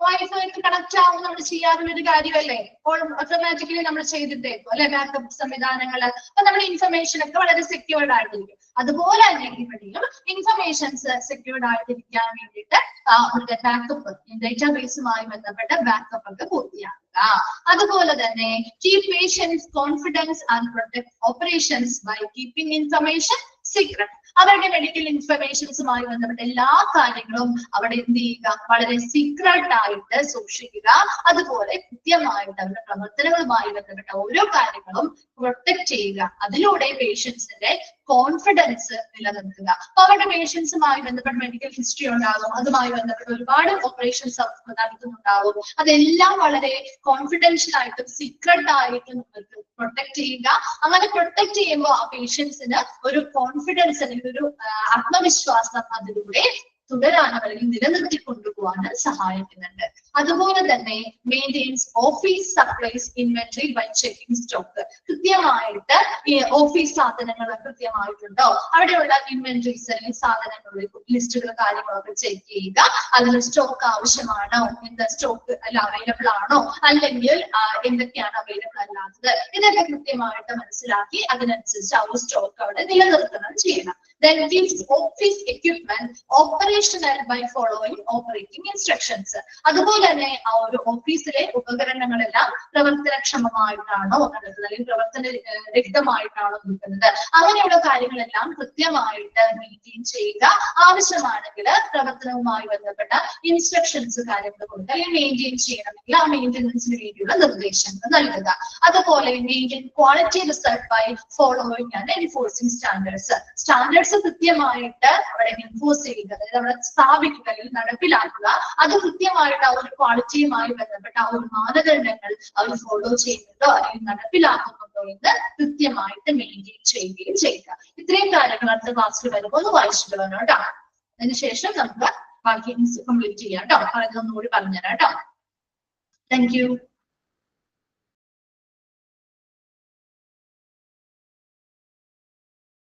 വൈഫൈക്ക് കണക്ട് ആവും നമ്മൾ ചെയ്യാറുള്ള ഒരു കാര്യമല്ലേ? ഓട്ടോമാറ്റിക്കലി നമ്മൾ ചെയ്തിട്ടേക്കും അല്ലെ ബാക്കപ്പ് സംവിധാനങ്ങള്. അപ്പൊ നമ്മുടെ ഇൻഫർമേഷൻ ഒക്കെ വളരെ സെക്യൂർഡ് ആയിട്ടിരിക്കും. അതുപോലെ തന്നെ ഇവിടെയും ഇൻഫർമേഷൻസ് സെക്യൂർഡ് ആയിട്ടിരിക്കാൻ വേണ്ടിയിട്ട് അവരുടെ ബാക്കപ്പ് ഡേറ്റാബേസുമായി ബന്ധപ്പെട്ട ബാക്കപ്പ് ഒക്കെ പൂർത്തിയാക്കുക. അതുപോലെ തന്നെ keep patients confidence and protect operations by keeping information secret. അവരുടെ മെഡിക്കൽ ഇൻഫർമേഷൻസുമായി ബന്ധപ്പെട്ട എല്ലാ കാര്യങ്ങളും അവിടെ എന്ത് ചെയ്യുക? വളരെ സീക്രട്ട് ആയിട്ട് സൂക്ഷിക്കുക. അതുപോലെ കൃത്യമായിട്ട് അവരുടെ പ്രവർത്തനങ്ങളുമായി ബന്ധപ്പെട്ട ഓരോ കാര്യങ്ങളും പ്രൊട്ടക്ട് ചെയ്യുക. അതിലൂടെ പേഷ്യൻസിന്റെ കോൺഫിഡൻസ് നിലനിർത്തുക. അപ്പൊ അവരുടെ പേഷ്യൻസുമായി ബന്ധപ്പെട്ട മെഡിക്കൽ ഹിസ്റ്ററി ഉണ്ടാകും, അതുമായി ബന്ധപ്പെട്ട ഒരുപാട് ഓപ്പറേഷൻസ് അവർക്ക് നടത്തുന്നുണ്ടാവും. അതെല്ലാം വളരെ കോൺഫിഡൻഷ്യൽ ആയിട്ടും സീക്രട്ട് ആയിട്ടും പ്രൊട്ടക്ട് ചെയ്യുക. അങ്ങനെ പ്രൊട്ടക്ട് ചെയ്യുമ്പോൾ ആ പേഷ്യൻസിന് ഒരു കോൺഫിഡൻസ് അല്ലെങ്കിൽ ഒരു ആത്മവിശ്വാസം അതിലൂടെ തുടരാൻ അല്ലെങ്കിൽ നിലനിർത്തി കൊണ്ടുപോകാൻ സഹായിക്കുന്നുണ്ട്. അതുപോലെ തന്നെ maintains office supplies inventory by checking stock. കൃത്യമായിട്ട് ഈ ഓഫീസ് സാധനങ്ങൾ കൃത്യമായിട്ടുണ്ടോ, അവിടെയുള്ള ഇൻവെന്ററീസ് അല്ലെങ്കിൽ സാധനങ്ങളുടെ ലിസ്റ്റുകൾ കാര്യങ്ങളൊക്കെ ചെക്ക് ചെയ്യുക. അതിൽ സ്റ്റോക്ക് ആവശ്യമാണോ, എന്താ സ്റ്റോക്ക് അല്ല അവൈലബിൾ ആണോ, അല്ലെങ്കിൽ എന്തൊക്കെയാണ് അവൈലബിൾ അല്ലാത്തത്, ഇതൊക്കെ കൃത്യമായിട്ട് മനസ്സിലാക്കി അതിനനുസരിച്ച് ആ ഒരു സ്റ്റോക്ക് അവിടെ നിലനിർത്തണം ചെയ്യണം. then gives office equipment operational by following operating instructions. അതുപോലെ തന്നെ ആ ഒരു ഓഫീസിലെ ഉപകരണങ്ങളെല്ലാം പ്രവർത്തനക്ഷമമായിട്ടാണോ നടക്കുന്നത്, അല്ലെങ്കിൽ പ്രവർത്തനരഹിതമായിട്ടാണോ നിൽക്കുന്നത്, അങ്ങനെയുള്ള കാര്യങ്ങളെല്ലാം കൃത്യമായിട്ട് മെയിൻറ്റെയിൻ ചെയ്യുക. ആവശ്യമാണെങ്കിൽ പ്രവർത്തനവുമായി ബന്ധപ്പെട്ട ഇൻസ്ട്രക്ഷൻസ് കാര്യങ്ങൾ കൊടുക്കുക, അല്ലെങ്കിൽ മെയിൻറ്റെയിൻ ചെയ്യണമെങ്കിൽ ആ മെയിൻ്റെനൻസിന് വേണ്ടിയുള്ള നിർദ്ദേശങ്ങൾ നൽകുക. അതുപോലെ maintain quality result by following and enforcing standards. Standards കൃത്യമായിട്ട് അവിടെ എൻഫോഴ്സ് ചെയ്യുക, അതായത് അവിടെ സ്ഥാപിക്കുക അല്ലെങ്കിൽ നടപ്പിലാക്കുക. അത് കൃത്യമായിട്ട് ആ ഒരു ക്വാളിറ്റിയുമായി ബന്ധപ്പെട്ട ആ ഒരു മാനദണ്ഡങ്ങൾ അവർ ഫോളോ ചെയ്യുന്നുണ്ടോ അല്ലെങ്കിൽ നടപ്പിലാക്കുന്നുണ്ടോ എന്ന് കൃത്യമായിട്ട് മെയിൻറ്റെയിൻ ചെയ്യുകയും ചെയ്യുക. ഇത്രയും കാര്യങ്ങൾ അടുത്ത ക്ലാസ്സിൽ വരുമ്പോൾ ഒന്ന് വായിച്ചിട്ട് വരണം കേട്ടോ. അതിനുശേഷം നമുക്ക് ബാക്കി കംപ്ലീറ്റ് ചെയ്യാം കേട്ടോ. പറയുന്നൊന്നുകൂടി പറഞ്ഞുതരാം കേട്ടോ. Thank you.